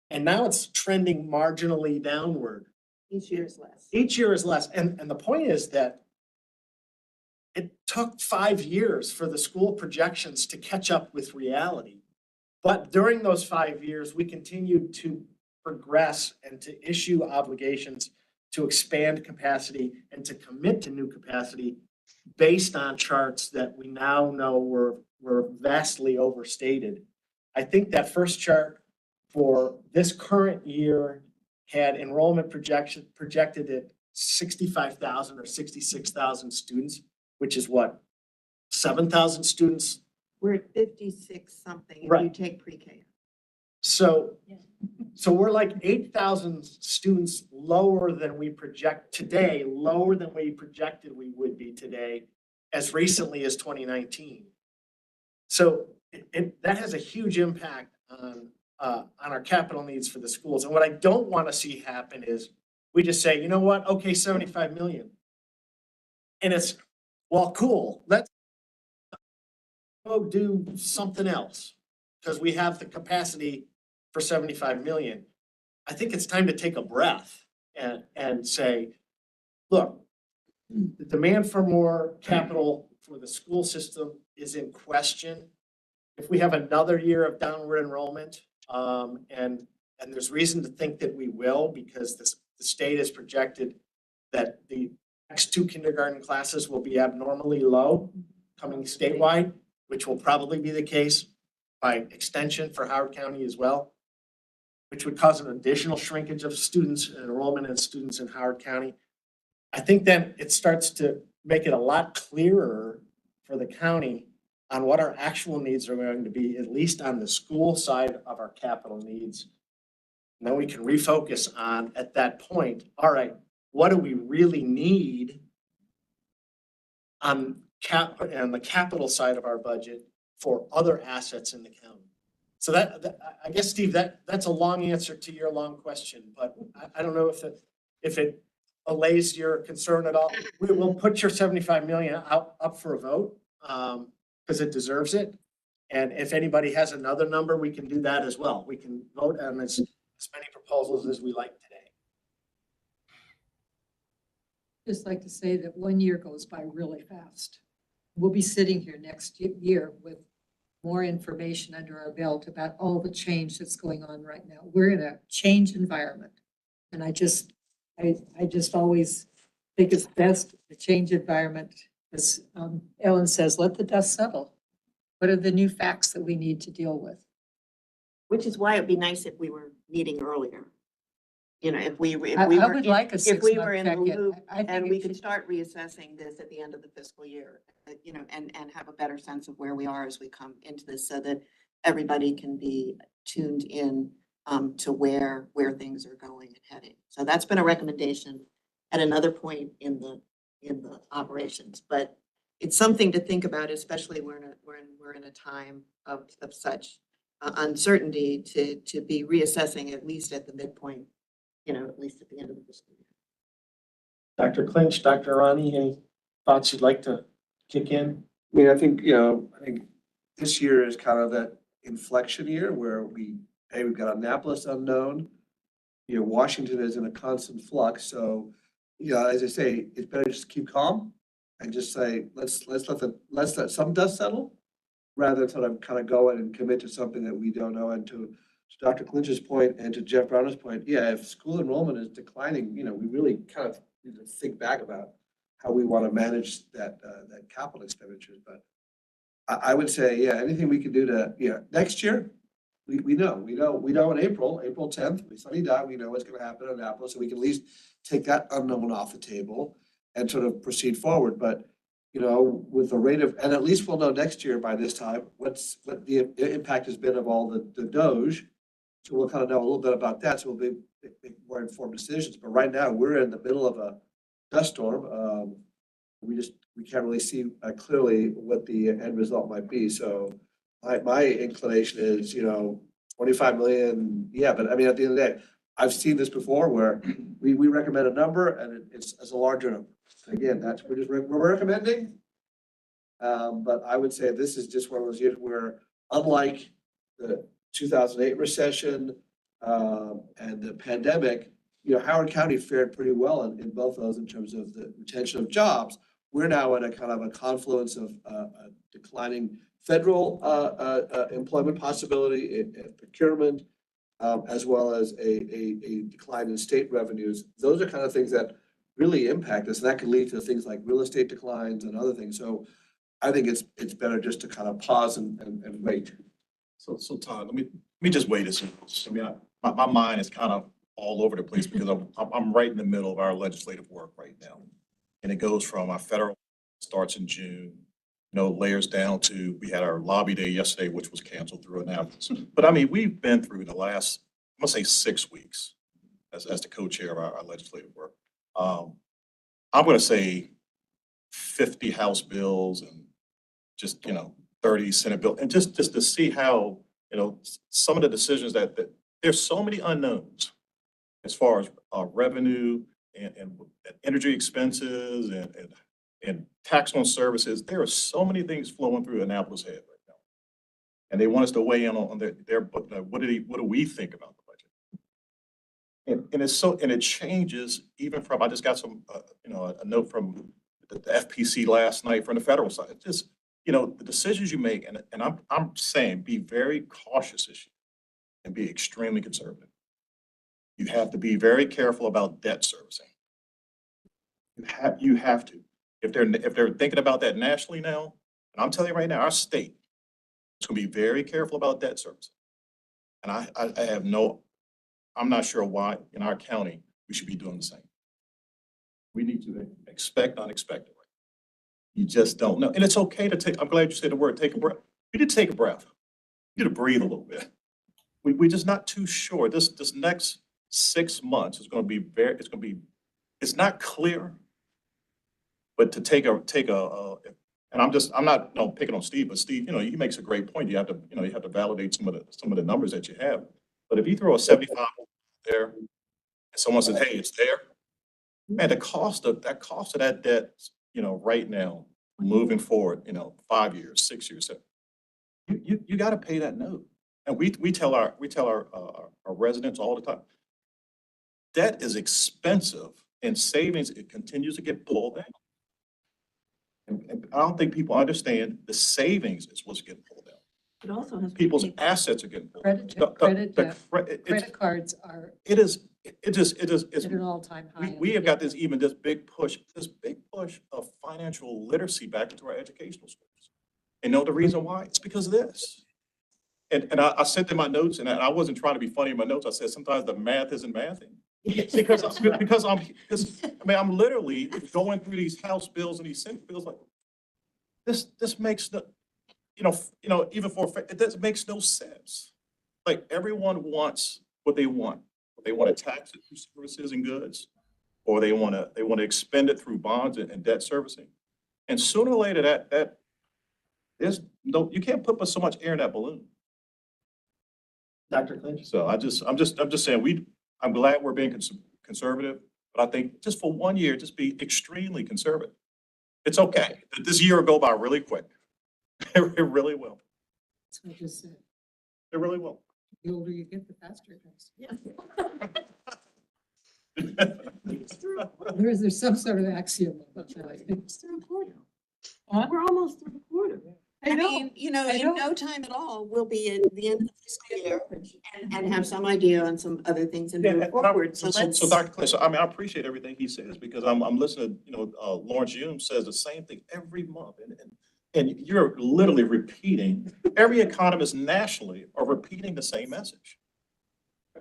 And now it's trending marginally downward. Each year is less. Each year is less. And the point is that it took 5 years for the school projections to catch up with reality. But during those 5 years, we continued to progress and to issue obligations to expand capacity and to commit to new capacity based on charts that we now know were vastly overstated. I think that first chart for this current year had enrollment projected at 65,000 or 66,000 students, which is what, 7,000 students? We're at 56 something if you Right. take pre-K. So we're like 8,000 students lower than we project today, lower than we projected we would be today. as recently as 2019. So that has a huge impact on our capital needs for the schools. And what I don't want to see happen is we just say, you know what, okay, 75 million. And it's, well, cool, let's go do something else because we have the capacity for 75 million. I think it's time to take a breath and say, look, the demand for more capital for the school system is in question. If we have another year of downward enrollment, and there's reason to think that we will, because the state has projected that the next 2 kindergarten classes will be abnormally low coming statewide, which will probably be the case by extension for Howard County as well, which would cause an additional shrinkage of students and enrollment in students in Howard County. I think then it starts to make it a lot clearer for the county on what our actual needs are going to be, at least on the school side of our capital needs. And then we can refocus on, at that point, all right, what do we really need on the capital side of our budget for other assets in the county? So that I guess, Steve, that's a long answer to your long question, but I don't know if it allays your concern at all. We will put your 75 million up for a vote, because it deserves it. And if anybody has another number, we can do that as well. We can vote on as many proposals as we like today. Just like to say that 1 year goes by really fast. We'll be sitting here next year with more information under our belt about all the change that's going on right now. We're in a change environment. And I just always think it's best to change environment. As Ellen says, let the dust settle. What are the new facts that we need to deal with? Which is why it'd be nice if we were meeting earlier. You know, if we were would like a if we 6-month were in the check-in. loop I think and it we should- could start reassessing this at the end of the fiscal year, you know, and have a better sense of where we are as we come into this, so that everybody can be tuned in to where things are going and heading. So that's been a recommendation at another point in the operations, but it's something to think about, especially when we're in a time of such uncertainty, to be reassessing at least at the midpoint, you know, at least at the end of the fiscal year. Dr. Clinch, Dr. Arani, any thoughts you'd like to kick in? I mean, I think this year is kind of that inflection year where we've got Annapolis unknown. Washington is in a constant flux. So, as I say, it's better just keep calm and just say, let's let some dust settle, rather than sort of kind of go in and commit to something that we don't know. And to Dr. Clinch's point and to Jeff Browner's point, if school enrollment is declining, we really kind of need to think back about how we want to manage that capital expenditures. But I would say, anything we can do to, next year, we know in April 10th, we sunny die, we know what's going to happen in Annapolis, so we can at least take that unknown off the table and sort of proceed forward. But, with the rate of, and at least we'll know next year by this time, what the impact has been of all the Doge. So we'll kind of know a little bit about that, so we'll make more informed decisions. But right now, we're in the middle of a dust storm. We can't really see clearly what the end result might be. So my inclination is, 25 million. Yeah, but I mean, at the end of the day, I've seen this before where we recommend a number and it's a larger number. Again, we're recommending. But I would say this is just one of those years where, unlike the 2008 recession and the pandemic, Howard County fared pretty well in both those in terms of the retention of jobs. We're now in a kind of a confluence of declining federal employment possibility and procurement, as well as a decline in state revenues. Those are kind of things that really impact us, and that can lead to things like real estate declines and other things. So I think it's better just to kind of pause and wait. So Todd, let me just wait a second. I mean, my mind is kind of all over the place because I'm right in the middle of our legislative work right now. And it goes from our federal starts in June, layers down to, we had our lobby day yesterday, which was canceled through Annapolis. But I mean, we've been through the last, I'm gonna say 6 weeks as the co-chair of our legislative work. I'm gonna say 50 House bills and just, 30 Senate bills, and just to see how, some of the decisions that there's so many unknowns as far as revenue and energy expenses and tax on services. There are so many things flowing through Annapolis head right now. And they want us to weigh in on their what do we think about the budget? And it changes even from, I just got some, a note from the FPC last night from the federal side. It's just, the decisions you make, and I'm saying be very cautious this year and be extremely conservative. You have to be very careful about debt servicing. You have to. If they're thinking about that nationally now, and I'm telling you right now, our state is going to be very careful about debt servicing. And I'm not sure why in our county we should be doing the same. We need to expect unexpected. You just don't know. And it's okay to take, I'm glad you said the word, take a breath. You need to take a breath. You need to breathe a little bit. We're just not too sure. This next 6 months is going to be it's not clear, but to take a, and I'm not picking on Steve, but Steve, he makes a great point. You have to validate some of the numbers that you have. But if you throw a 75 there and someone says, hey, it's there, man, the cost of that debt, right now, moving forward, 5 years, 6 years, you got to pay that note. And we tell our residents all the time, debt is expensive and savings, it continues to get pulled down. And I don't think people understand the savings is what's getting pulled down. It also has. People's assets are getting pulled down. Credit cards are It is, at an all-time high. we have got this big push of financial literacy back into our educational schools. And the reason why? It's because of this. And I said in my notes, and I wasn't trying to be funny in my notes, I said sometimes the math isn't mathing. Because I'm literally going through these House bills and these Senate bills like, this makes no, even it makes no sense. Like everyone wants what they want. They want to tax it through services and goods, or they want to expend it through bonds and debt servicing. And sooner or later that you can't put so much air in that balloon. Dr. Clinch? So I'm just saying I'm glad we're being conservative, but I think just for 1 year, just be extremely conservative. It's okay. This year will go by really quick. It really will. That's what I just said. It really will. The older you get, the faster it goes. There's some sort of axiom about that, I think. It's through a quarter. Huh? We're almost through the quarter. I know. mean, in I know. no time at all, we'll be at the end of the fiscal year and have some idea on some other things and move forward. So let's. So Dr. Clinch, I appreciate everything he says because I'm listening, Lawrence Hume says the same thing every month. And you're literally repeating, every economist nationally are repeating the same message.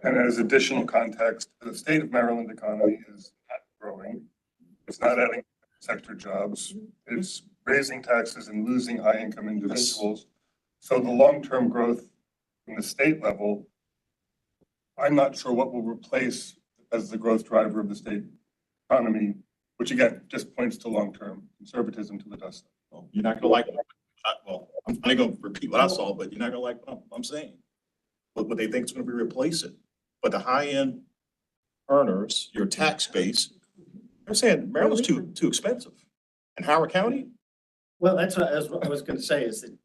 And as additional context, the state of Maryland economy is not growing. It's not adding sector jobs. It's raising taxes and losing high income individuals. So the long-term growth from the state level, I'm not sure what will replace as the growth driver of the state economy, which again, just points to long-term conservatism to the dust. Well, you're not gonna like, I'm not gonna repeat what I saw, but you're not gonna like what I'm saying. What they think is gonna be replacing. But the high-end earners, your tax base, they're saying Maryland's too expensive. And Howard County, Well, that's what I was going to say is that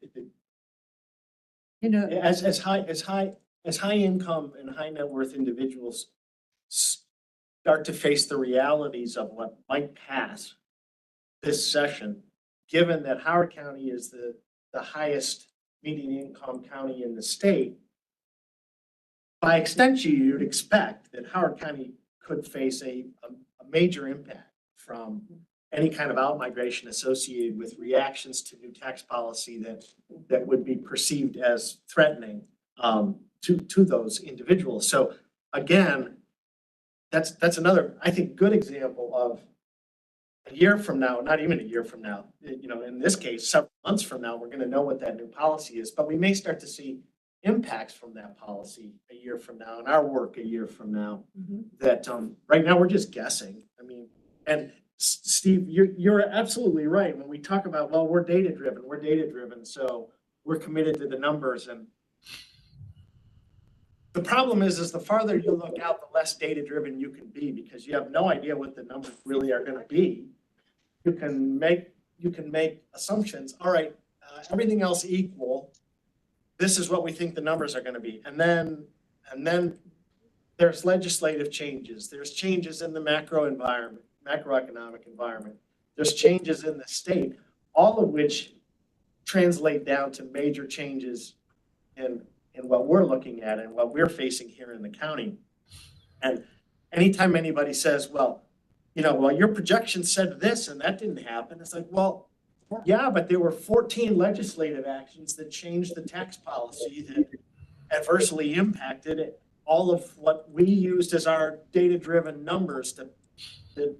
as high income and high net worth individuals start to face the realities of what might pass this session, given that Howard County is the highest median income county in the state, by extension, you'd expect that Howard County could face a major impact from any kind of out-migration associated with reactions to new tax policy that would be perceived as threatening to those individuals. So again, that's another, I think, good example of a year from now, not even a year from now, in this case, several months from now, we're going to know what that new policy is, but we may start to see impacts from that policy a year from now and our work a year from now that right now we're just guessing. I mean, and Steve, you're absolutely right. When we talk about, well, we're data driven, so we're committed to the numbers. And the problem is the farther you look out, the less data driven you can be, because you have no idea what the numbers really are going to be. You can make assumptions. All right, everything else equal, this is what we think the numbers are going to be. And then there's legislative changes. There's changes in the macroeconomic environment. There's changes in the state, all of which translate down to major changes in what we're looking at and what we're facing here in the county. And anytime anybody says, well, your projection said this and that didn't happen, it's like, well, yeah, but there were 14 legislative actions that changed the tax policy that adversely impacted it. All of what we used as our data-driven numbers to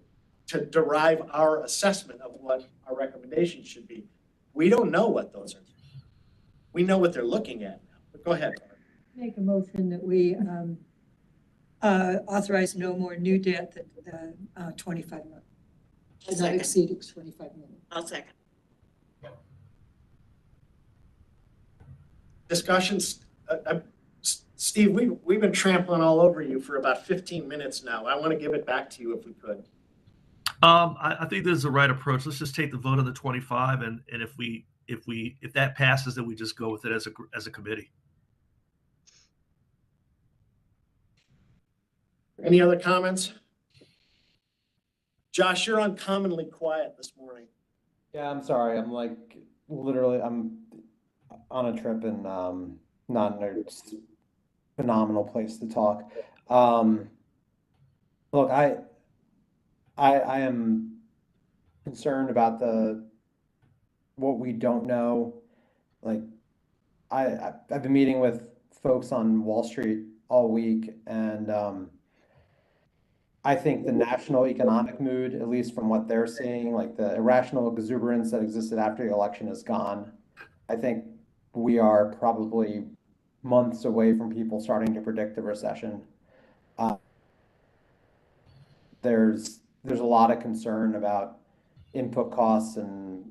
derive our assessment of what our recommendations should be. We don't know what those are. We know what they're looking at now. But go ahead. Make a motion that we authorize no more new debt than 25 million. Does not exceed 25 million. I'll second. Discussions. Steve, we've been trampling all over you for about 15 minutes now. I want to give it back to you if we could. I think this is the right approach. Let's just take the vote on the 25, and if that passes, then we just go with it as a committee. Any other comments? Josh, you're uncommonly quiet this morning. Yeah, I'm sorry. I'm I'm on a trip and not in a phenomenal place to talk. Look, I am concerned about what we don't know. Like I've been meeting with folks on Wall Street all week, and I think the national economic mood, at least from what they're seeing, like the irrational exuberance that existed after the election is gone. I think we are probably months away from people starting to predict a recession. There's a lot of concern about input costs and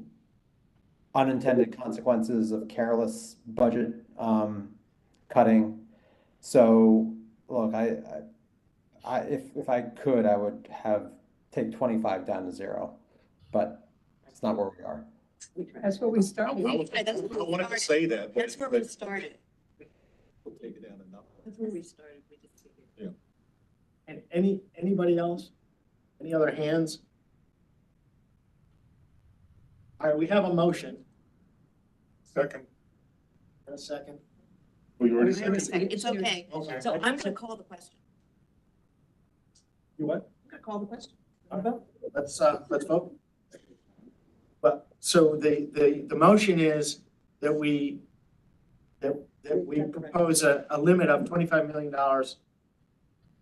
unintended consequences of careless budget cutting. So look, if I could, I would take 25 down to 0, but it's not where we are. That's what we started. I wanted to say that. That's where we started. We'll take it down enough. That's where we started. We just took it. Yeah. And anybody else? Any other hands? All right, we have a motion. Second. A second. Well, you already Wait a said it. second. It's okay. Okay. So I'm gonna call the question. You what? I'm gonna call the question. Let's vote. But so the motion is that we propose a limit of $25 million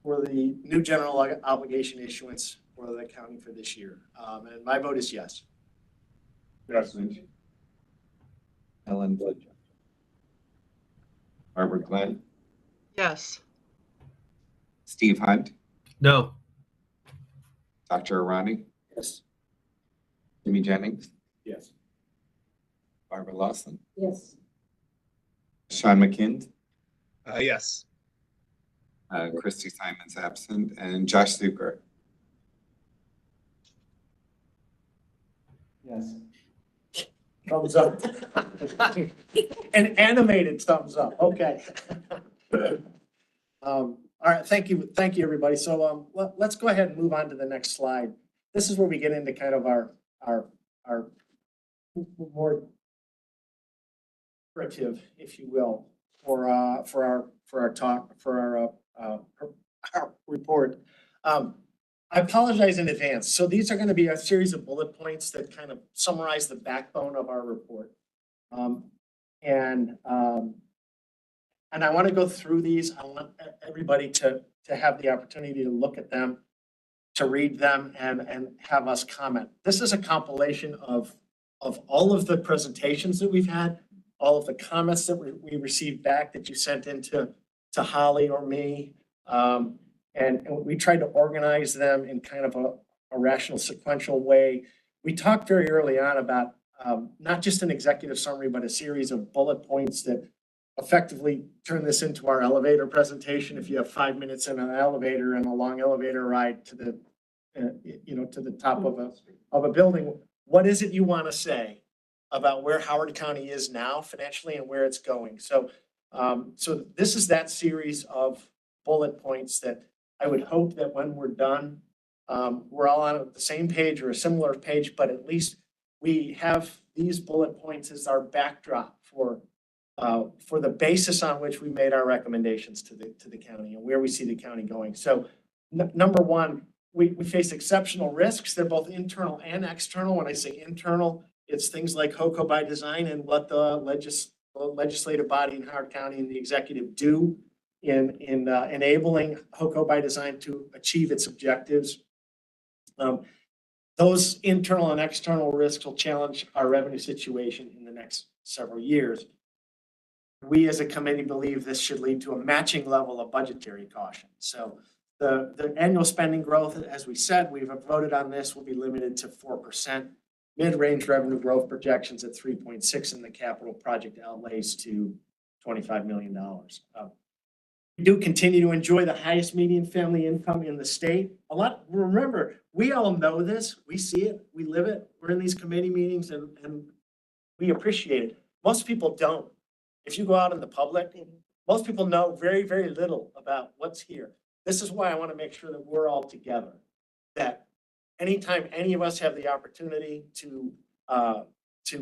for the new general obligation issuance for the county for this year. And my vote is yes. Yes. Ellen Butch. Barbara Glenn, Yes. Steve Hunt, No. Dr. Arani, Yes. Jimmy Jennings, Yes. Barbara Lawson, Yes. Sean McKind, Yes. Christy Simon's absent, and Josh Zucker. Yes. Thumbs up. An animated thumbs up. Okay. All right. Thank you, everybody. So let's go ahead and move on to the next slide. This is where we get into kind of our more narrative, if you will, for our talk, for our report. I apologize in advance. So these are going to be a series of bullet points that kind of summarize the backbone of our report. And I want to go through these. I want everybody to have the opportunity to look at them, to read them, and have us comment. This is a compilation of all of the presentations that we've had, all of the comments that we received back that you sent into Holly or me. And we tried to organize them in kind of a a rational sequential way. We talked very early on about not just an executive summary, but a series of bullet points that effectively turn this into our elevator presentation. If you have 5 minutes in an elevator and a long elevator ride to the, to the top of a building, what is it you want to say about where Howard County is now financially and where it's going? So, so this is that series of bullet points that I would hope that when we're done, we're all on the same page or a similar page, but at least we have these bullet points as our backdrop for the basis on which we made our recommendations to the county and where we see the county going. So number one, we face exceptional risks. They're both internal and external. When I say internal, it's things like HOCO by design and what the legislative body in Howard County and the executive do in enabling HOCO by design to achieve its objectives. Those internal and external risks will challenge our revenue situation in the next several years. We as a committee believe this should lead to a matching level of budgetary caution. So the annual spending growth, as we said, we've voted on this, will be limited to 4%. Mid-range revenue growth projections at 3.6 and the capital project outlays to $25 million. We do continue to enjoy the highest median family income in the state. Remember, we all know this, we see it, we live it, we're in these committee meetings and we appreciate it. Most people don't. If you go out in the public, most people know very, very little about what's here. This is why I want to make sure that we're all together, that anytime any of us have the opportunity to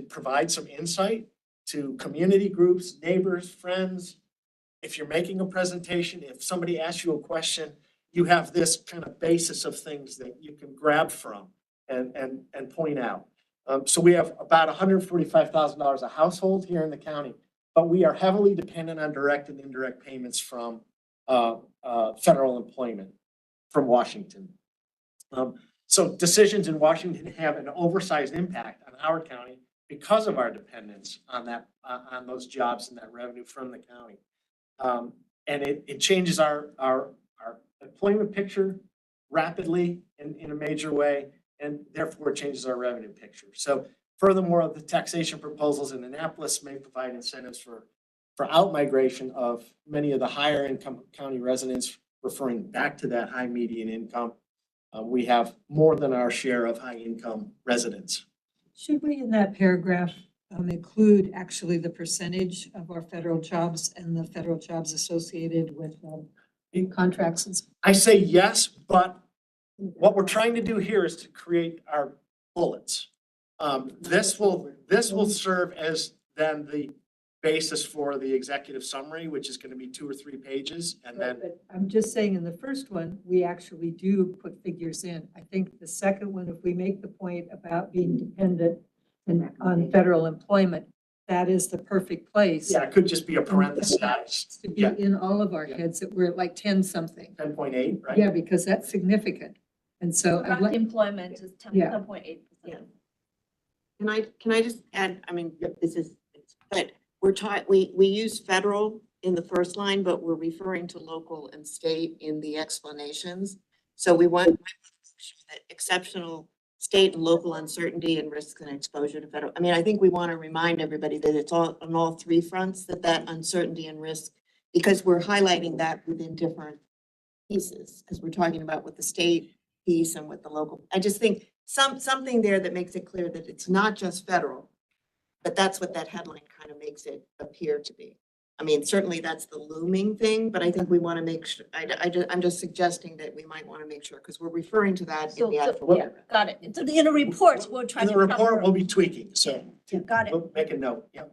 provide some insight to community groups, neighbors, friends, if you're making a presentation, if somebody asks you a question, you have this kind of basis of things that you can grab from and point out. So we have about $145,000 a household here in the county, but we are heavily dependent on direct and indirect payments from federal employment from Washington. So decisions in Washington have an oversized impact on Howard County because of our dependence on on those jobs and that revenue from the county. And it changes our employment picture rapidly in a major way, and therefore it changes our revenue picture. So furthermore, the taxation proposals in Annapolis may provide incentives for out-migration of many of the higher income county residents, referring back to that high median income. We have more than our share of high income residents. Should we in that paragraph include actually the percentage of our federal jobs and the federal jobs associated with contracts? And I say yes, but what we're trying to do here is to create our bullets. This will serve as then the basis for the executive summary, which is going to be 2 or 3 pages, and then. But I'm just saying in the first one, we actually do put figures in. I think the second one, if we make the point about being dependent on federal employment, that is the perfect place. Yeah, it could just be a parenthesis. To be in all of our heads that we're at like 10 something. 10.8, right? Yeah, because that's significant. And so I'd like, employment is Yeah. 10.8%. Yeah. Can I just add, I mean, this is, but we're taught, we use federal in the first line, but we're referring to local and state in the explanations. So we want that exceptional state and local uncertainty and risks and exposure to federal. I mean, I think we want to remind everybody that it's all on all 3 fronts, that uncertainty and risk, because we're highlighting that within different pieces, because we're talking about with the state piece and with the local. I just think something there that makes it clear that it's not just federal, but that's what that headline kind of makes it appear to be. I mean, certainly that's the looming thing, but I think we want to make sure, I'm just suggesting that we might want to make sure, because we're referring to that in the actual. Yeah, got it. So in the reports, we'll try In to. the report, we'll be tweaking, so. Yeah, got it. We'll make a note, yeah.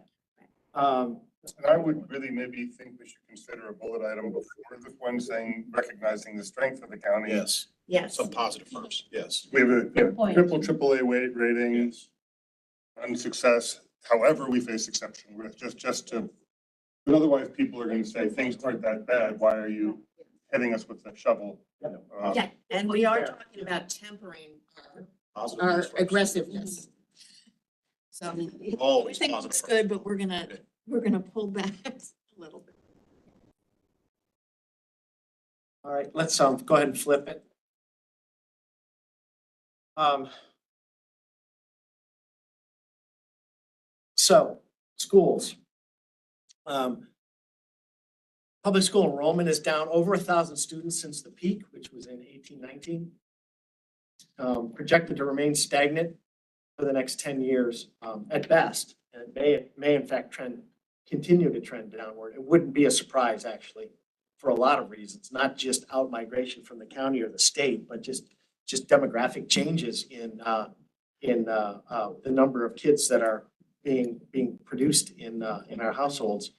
And I would really maybe think we should consider a bullet item before this one saying, recognizing the strength of the county. Yes, Yes. some positive first, yes. We have a Good point. triple AAA weight rating, Yes. unsuccess, however we face exception with, just to, but otherwise people are going to say things aren't that bad, why are you hitting us with a shovel? Yeah, and we are talking about tempering Positive our news first. aggressiveness. So we Always think it positive looks first. good, but we're gonna pull back a little bit. All right, let's go ahead and flip it. So, schools. Public school enrollment is down over 1,000 students since the peak, which was in 1819. Projected to remain stagnant for the next 10 years at best, and it may in fact continue to trend downward. It wouldn't be a surprise, actually, for a lot of reasons, not just out migration from the county or the state, but just demographic changes in the number of kids that are being produced in our households.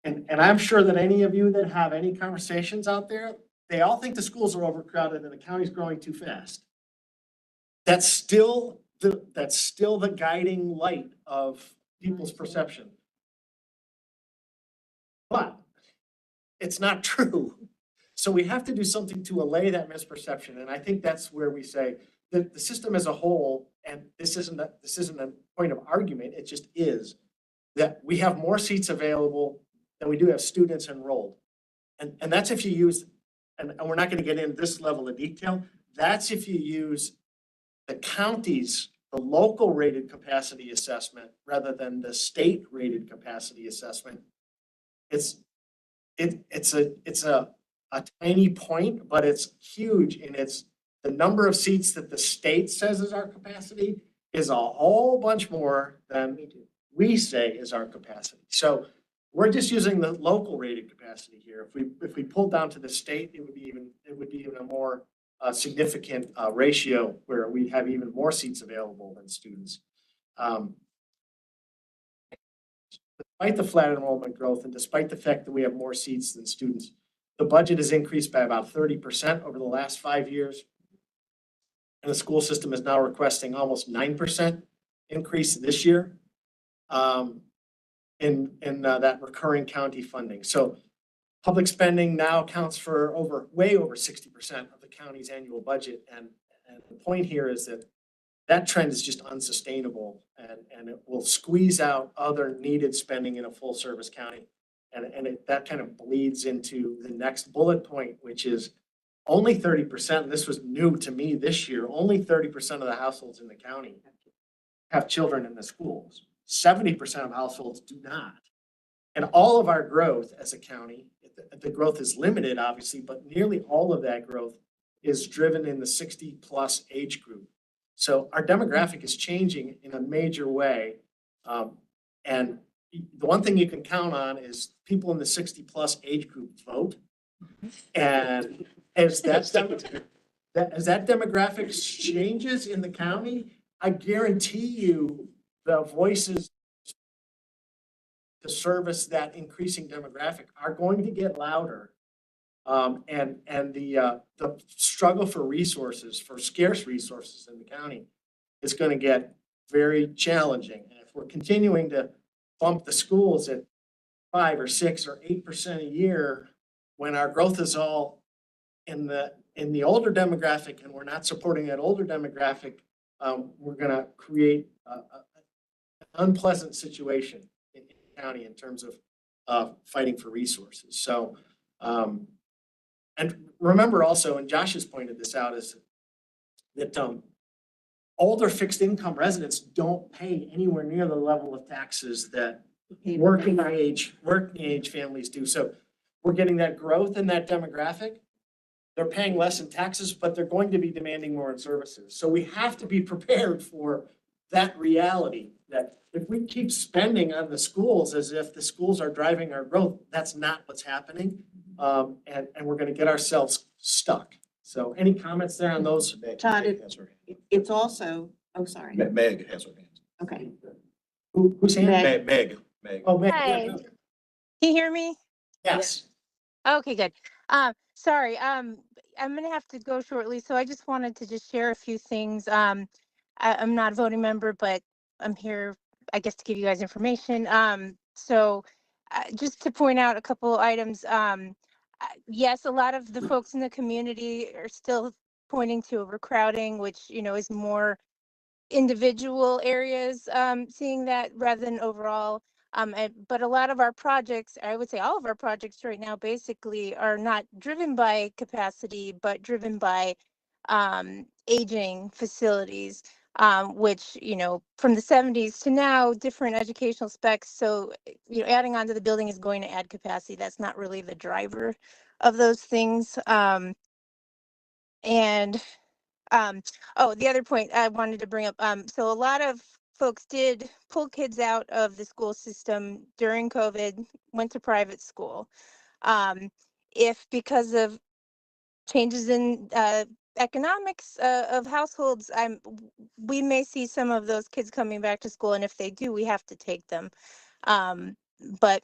And I'm sure that any of you that have any conversations out there, they all think the schools are overcrowded and the county's growing too fast. That's still the guiding light of people's perception. But it's not true. So we have to do something to allay that misperception. And I think that's where we say that the system as a whole, and this isn't a point of argument, it just is, that we have more seats available than we do have students enrolled. And that's if you use, and we're not going to get into this level of detail, that's if you use the county's, the local rated capacity assessment rather than the state rated capacity assessment. It's a tiny point, but it's huge, and it's the number of seats that the state says is our capacity is a whole bunch more than we say is our capacity. So we're just using the local rated capacity here. If we pulled down to the state, it would be even a more significant ratio where we'd have even more seats available than students. Despite the flat enrollment growth and despite the fact that we have more seats than students, the budget has increased by about 30% over the last 5 years. And the school system is now requesting almost 9% increase this year in that recurring county funding. So public spending now accounts for way over 60% of the county's annual budget. And the point here is that trend is just unsustainable, and it will squeeze out other needed spending in a full service county. And that kind of bleeds into the next bullet point, which is only 30%, and this was new to me this year, only 30% of the households in the county have children in the schools. 70% of households do not. And all of our growth as a county, the growth is limited, obviously, but nearly all of that growth is driven in the 60 plus age group. So our demographic is changing in a major way. And the one thing you can count on is people in the 60 plus age group vote. And as that demographic changes in the county, I guarantee you the voices to service that increasing demographic are going to get louder. And the struggle for resources, for scarce resources in the county is going to get very challenging. And if we're continuing to bump the schools at 5 or 6 or 8% a year, when our growth is all in the older demographic and we're not supporting that older demographic, we're going to create an unpleasant situation in the county in terms of fighting for resources. So, and remember also, and Josh has pointed this out, is that older fixed income residents don't pay anywhere near the level of taxes that working age families do. So we're getting that growth in that demographic. They're paying less in taxes, but they're going to be demanding more in services. So we have to be prepared for that reality, that if we keep spending on the schools as if the schools are driving our growth, that's not what's happening. And we're going to get ourselves stuck. So any comments there on those? Todd, it's also, oh, sorry. Meg has her hand. Okay. Who's hand? Meg. Meg. Oh, Meg. Hi. Can you hear me? Yes. Okay, good. Sorry, I'm gonna have to go shortly, so I just wanted to just share a few things. I'm not a voting member, but I'm here, I guess, to give you guys information. So just to point out a couple items. Yes, a lot of the folks in the community are still pointing to overcrowding, which, is more individual areas seeing that rather than overall. But a lot of our projects, I would say all of our projects right now basically are not driven by capacity, but driven by aging facilities, which, you know, from the 70s to now, different educational specs. So, you know, adding on to the building is going to add capacity. That's not really the driver of those things. And oh, the other point I wanted to bring up, so a lot of folks did pull kids out of the school system during COVID, went to private school. If because of changes in economics of households, we may see some of those kids coming back to school, and if they do, we have to take them. But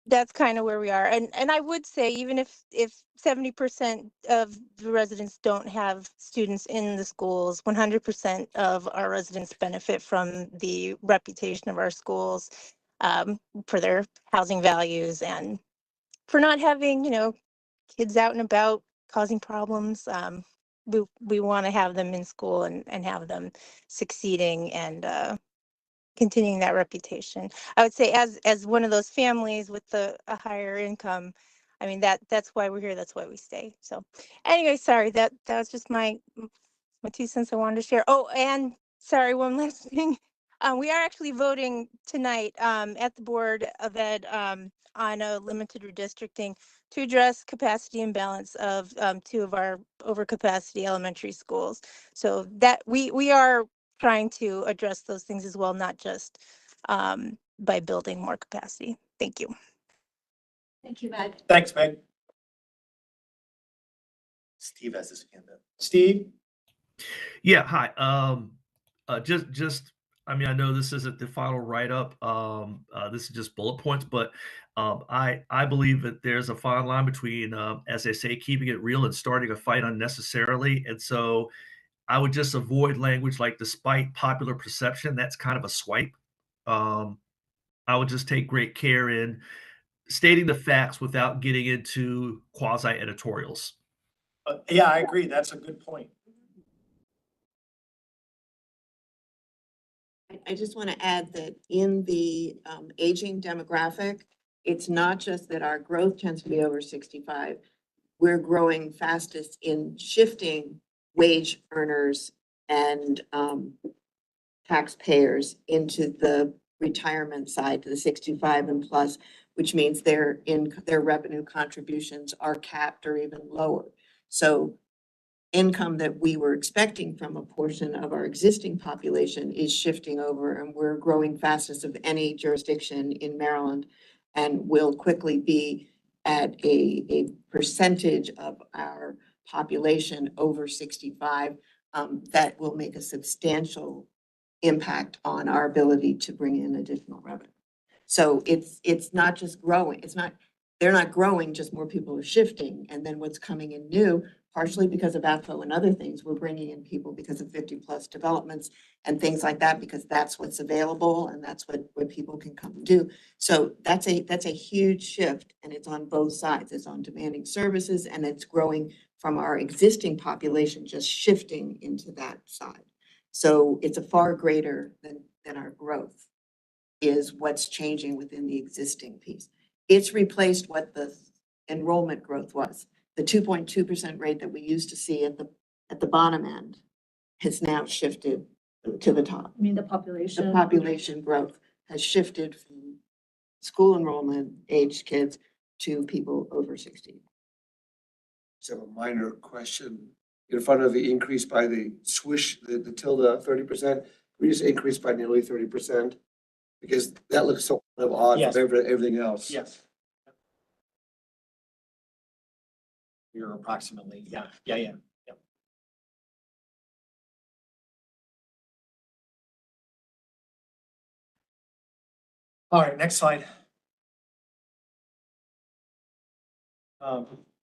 that's kind of where we are. And I would say even if 70% of the residents don't have students in the schools, 100% of our residents benefit from the reputation of our schools, for their housing values and for not having, you know, kids out and about causing problems. We want to have them in school and have them succeeding and continuing that reputation. I would say as one of those families with a higher income, I mean, that's why we're here. That's why we stay. So anyway, sorry, that was just my 2 cents I wanted to share. Oh, and sorry, one last thing. We are actually voting tonight at the Board of Ed on a limited redistricting to address capacity imbalance of 2 of our overcapacity elementary schools. So that we are trying to address those things as well, not just by building more capacity. Thank you. Thank you, Meg. Thanks, Meg. Steve has his hand up. Steve? Yeah, hi. Just, I mean, I know this isn't the final write-up. This is just bullet points, but I believe that there's a fine line between, as they say, keeping it real and starting a fight unnecessarily. And so I would just avoid language like despite popular perception. That's kind of a swipe. I would just take great care in stating the facts without getting into quasi editorials. Yeah, I agree. That's a good point. I just want to add that in the aging demographic, it's not just that our growth tends to be over 65. We're growing fastest in shifting wage earners and taxpayers into the retirement side, to the 65 and plus, which means their revenue contributions are capped or even lower. So income that we were expecting from a portion of our existing population is shifting over, and we're growing fastest of any jurisdiction in Maryland, and will quickly be at a percentage of our population over 65 that will make a substantial impact on our ability to bring in additional revenue. So it's not just growing. They're not growing, just more people are shifting. And then what's coming in new, partially because of AFFO and other things, we're bringing in people because of 50+ developments and things like that, because that's what's available and that's what people can come and do. So that's a huge shift, and it's on both sides. It's on demanding services, and it's growing from our existing population, just shifting into that side. So it's a far greater than our growth is what's changing within the existing piece. It's replaced what the enrollment growth was. The 2.2% rate that we used to see at the bottom end has now shifted to the top. I mean, the population. The population growth has shifted from school enrollment aged kids to people over 60. Just have a minor question. In front of the increase by the swish, the tilde 30%, we just increased by nearly 30%, because that looks so kind of odd Yes. from everything else. Yes. You're approximately, yeah. All right, next slide.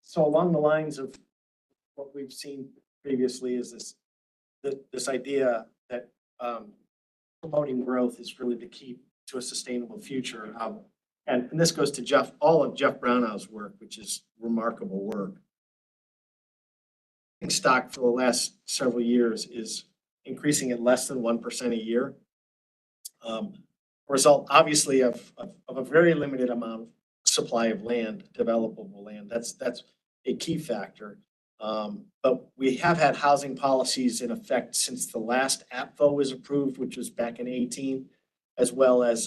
So along the lines of what we've seen previously is this idea that promoting growth is really the key to a sustainable future. And this goes to all of Jeff Brownow's work, which is remarkable work. Stock for the last several years is increasing at less than 1% a year. result, obviously, of a very limited amount of supply of land, developable land. That's a key factor. But we have had housing policies in effect since the last APFO was approved, which was back in 18, as well as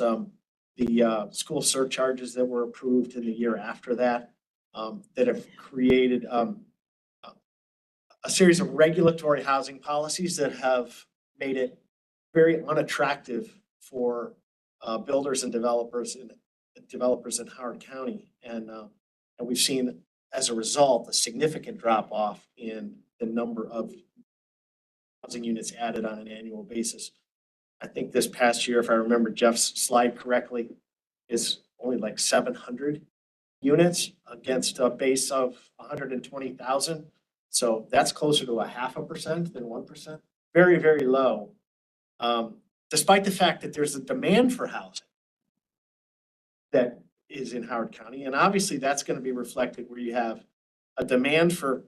the school surcharges that were approved in the year after that, that have created a series of regulatory housing policies that have made it very unattractive for builders and developers in Howard County. And we've seen, as a result, a significant drop off in the number of housing units added on an annual basis. I think this past year, if I remember Jeff's slide correctly, is only like 700 units against a base of 120,000. So that's closer to 0.5% than 1%. Very, very low. Despite the fact that there's a demand for housing that is in Howard County. And obviously that's going to be reflected where you have a demand for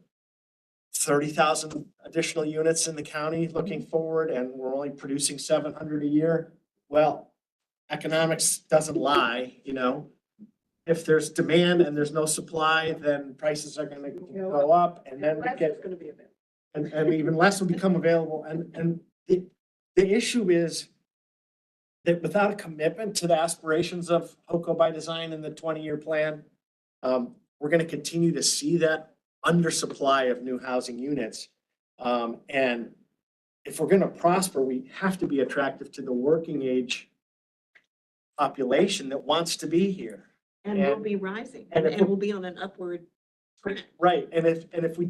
30,000 additional units in the county looking forward, and we're only producing 700 a year. Well, economics doesn't lie, you know. If there's demand and there's no supply, then prices are going to go up, and then and even less will become available. And the issue is that without a commitment to the aspirations of HOCO by Design in the 20-year plan, we're going to continue to see that undersupply of new housing units. And if we're going to prosper, we have to be attractive to the working age population that wants to be here. And we'll be rising, and and we'll be on an upward trend. Right, and if we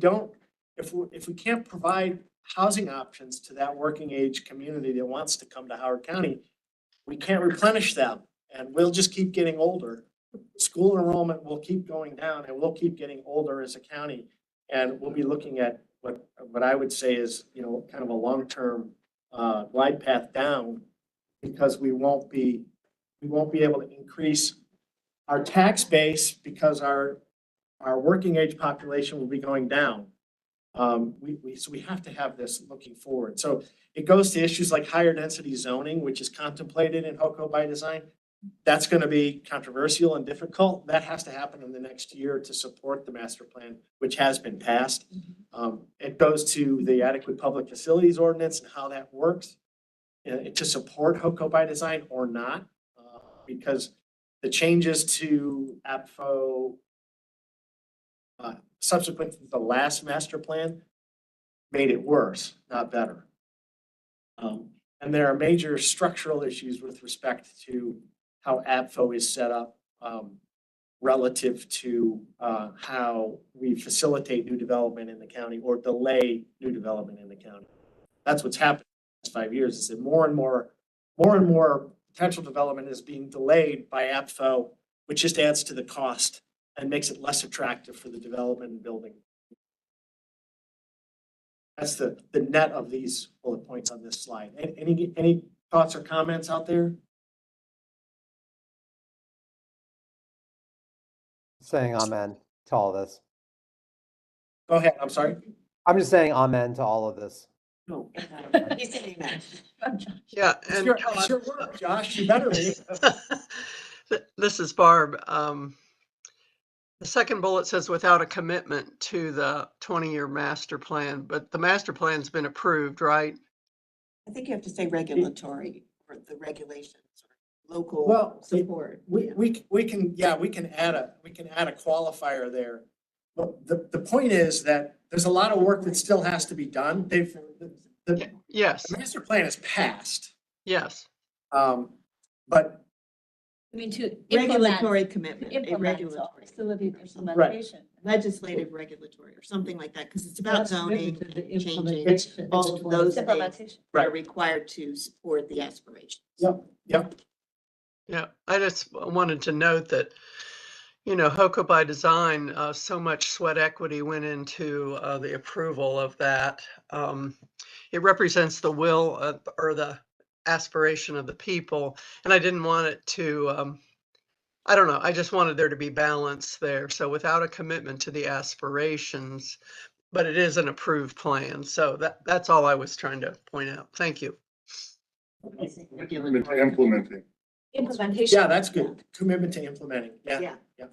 can't provide housing options to that working age community that wants to come to Howard County, we can't replenish them, and we'll just keep getting older. School enrollment will keep going down, and we'll keep getting older as a county, and we'll be looking at what I would say is, you know, kind of a long-term glide path down, because we won't be able to increase our tax base because our working age population will be going down. So we have to have this looking forward. So it goes to issues like higher density zoning, which is contemplated in HOCO by Design. That's going to be controversial and difficult. That has to happen in the next year to support the master plan, which has been passed. It goes to the adequate public facilities ordinance and how that works to support HOCO by Design or not, because the changes to APFO subsequent to the last master plan made it worse, not better. And there are major structural issues with respect to how APFO is set up relative to how we facilitate new development in the county or delay new development in the county. That's what's happened in the last 5 years, is that more and more potential development is being delayed by APFO, which just adds to the cost and makes it less attractive for the development and building. That's the net of these bullet points on this slide. Any thoughts or comments out there? Saying amen to all of this. Go ahead, I'm sorry. I'm just saying amen to all of this. No, he's saying that. Yeah, It's and your Todd, work, Josh, you better be. this is Barb. The second bullet says without a commitment to the 20-year master plan, but the master plan's been approved, right? I think you have to say regulatory or the regulations or local Well, support. we can add a qualifier there. But the point is that there's a lot of work that still has to be done. Yes, The master plan is passed. yes. But I mean, to Regulatory commitment, a implement regulatory, facility implementation. legislative regulatory or something like that, because it's about zoning, To the changing, implementation. all of those things Implementation. that are required to support the aspirations. Yep. Yeah, I just wanted to note that, you know, HOCO by Design, so much sweat equity went into the approval of that. It represents the will or the aspiration of the people, and I didn't want it to, I don't know, I just wanted there to be balance there. So without a commitment to the aspirations, but it is an approved plan. So that's all I was trying to point out. Thank you. Implementing. Implementation. Yeah, that's good. Commitment to implementing. Yeah. Yeah.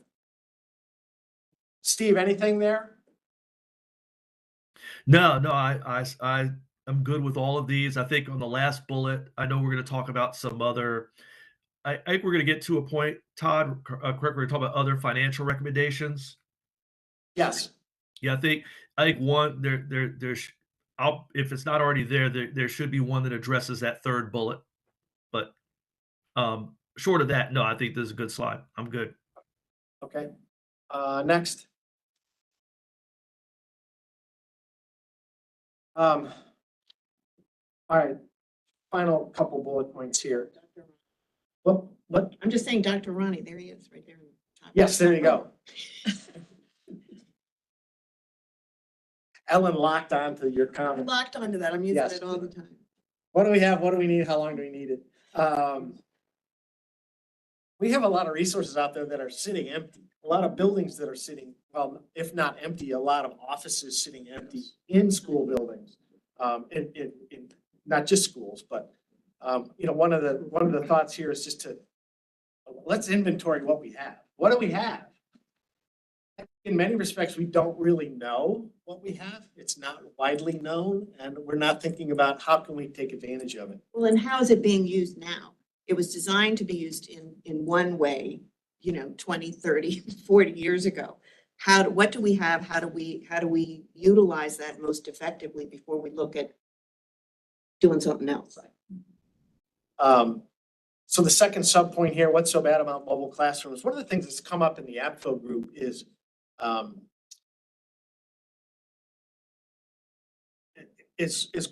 Steve, anything there? No, I am good with all of these. I think on the last bullet, I know we're going to talk about some other. I think we're going to get to a point, Todd, correct, we're going to talk about other financial recommendations. Yes. Yeah, I think one there's if it's not already there should be one that addresses that third bullet. But short of that, no, I think this is a good slide. I'm good. Okay. Next. All right, final couple bullet points here. What? I'm just saying, Dr. Ronnie, there he is, right there. in the top. Yes, there you go. Ellen locked onto your comment. Locked onto that. I'm using Yes. it all the time. What do we have? What do we need? How long do we need it? We have a lot of resources out there that are sitting empty. A lot of buildings that are sitting, well, if not empty, a lot of offices sitting empty in school buildings. In not just schools, but one of the thoughts here is just to let's inventory what we have. What do we have? In many respects, we don't really know what we have. It's not widely known, and we're not thinking about how can we take advantage of it. Well, and how is it being used now? It was designed to be used in one way, 20, 30, 40 years ago. What do we have? How do we utilize that most effectively before we look at doing something else? So the second sub point here, what's so bad about mobile classrooms? One of the things that's come up in the AFFO group is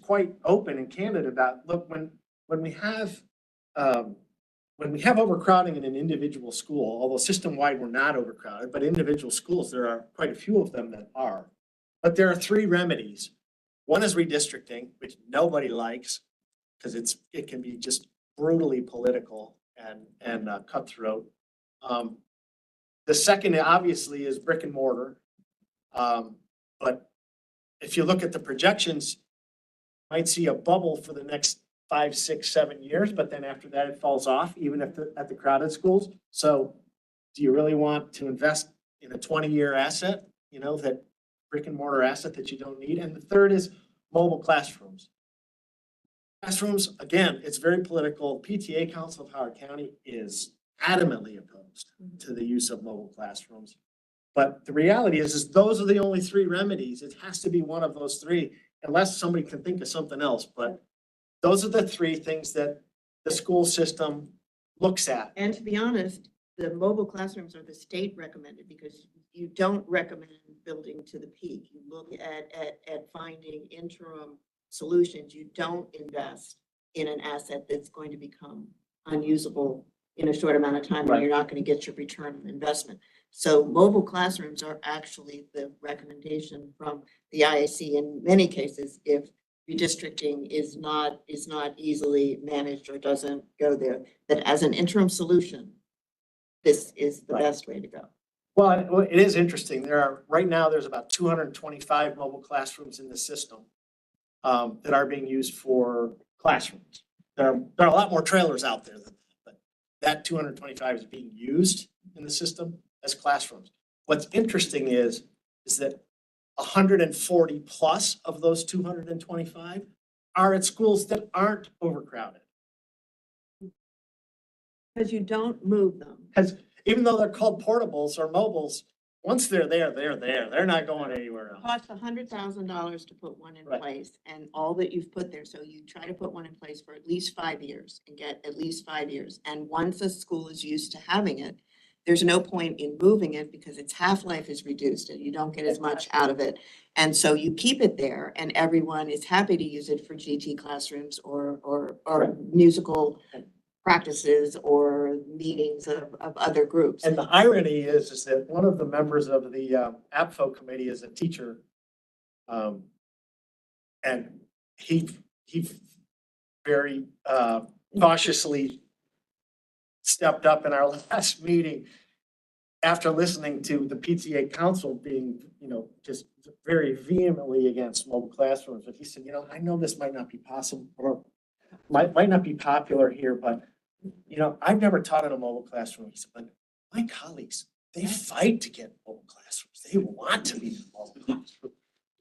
quite open and candid about, look, when we have overcrowding in an individual school, although system-wide we're not overcrowded, but individual schools, there are quite a few of them that are. But there are three remedies. One is redistricting, which nobody likes because it can be just brutally political and cutthroat. The second, obviously, is brick and mortar. But if you look at the projections, you might see a bubble for the next 5, 6, 7 years, but then after that it falls off, even at the crowded schools. So do you really want to invest in a 20-year asset, that brick and mortar asset that you don't need? And the third is mobile classrooms. Classrooms, again, it's very political. PTA Council of Howard County is adamantly opposed to the use of mobile classrooms. But the reality is those are the only three remedies. It has to be one of those three, unless somebody can think of something else. But those are the three things that the school system looks at. And to be honest, the mobile classrooms are the state recommended because you don't recommend building to the peak. You look at finding interim solutions. You don't invest in an asset that's going to become unusable in a short amount of time, and you're not going to get your return on investment. So mobile classrooms are actually the recommendation from the IAC in many cases if redistricting is not easily managed or doesn't go there, that as an interim solution, this is the best way to go. Well, it is interesting. Right now, there's about 225 mobile classrooms in the system that are being used for classrooms. There are a lot more trailers out there than that, but that 225 is being used in the system as classrooms. What's interesting is that 140 plus of those 225 are at schools that aren't overcrowded. Because you don't move them. Because even though they're called portables or mobiles, once they're there, they're there. They're not going anywhere else. It costs $100,000 to put one in place, and all that you've put there. So you try to put one in place for at least 5 years and get at least 5 years. And once a school is used to having it, there's no point in moving it because its half-life is reduced and you don't get as much out of it. And so you keep it there and everyone is happy to use it for GT classrooms or musical practices or meetings of other groups. And the irony is that one of the members of the AFFO committee is a teacher. And he very cautiously stepped up in our last meeting after listening to the PTA council being, just very vehemently against mobile classrooms. But he said, I know this might not be possible or might not be popular here, but You know, I've never taught in a mobile classroom, he said, but my colleagues, they fight to get mobile classrooms. They want to be in mobile classrooms.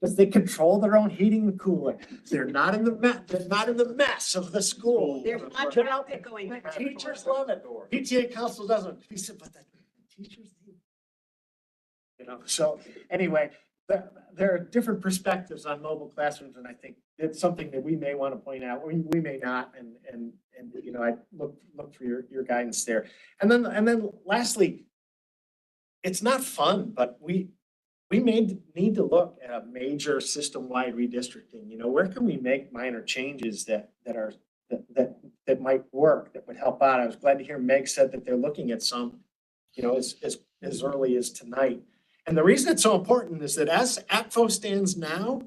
Because they control their own heating and cooling. They're not in the they're not in the mess of the school. There's not traffic going. The teachers love it. PTA council doesn't. He said, but the teachers, you know, so anyway, there are different perspectives on mobile classrooms, and I think it's something that we may want to point out. We may not, and you know, I look for your guidance there. And then lastly, it's not fun, but we may need to look at a major system-wide redistricting. You know, where can we make minor changes that might work, that would help out? I was glad to hear Meg said that they're looking at some, you know, as early as tonight. And the reason it's so important is that as AFFO stands now,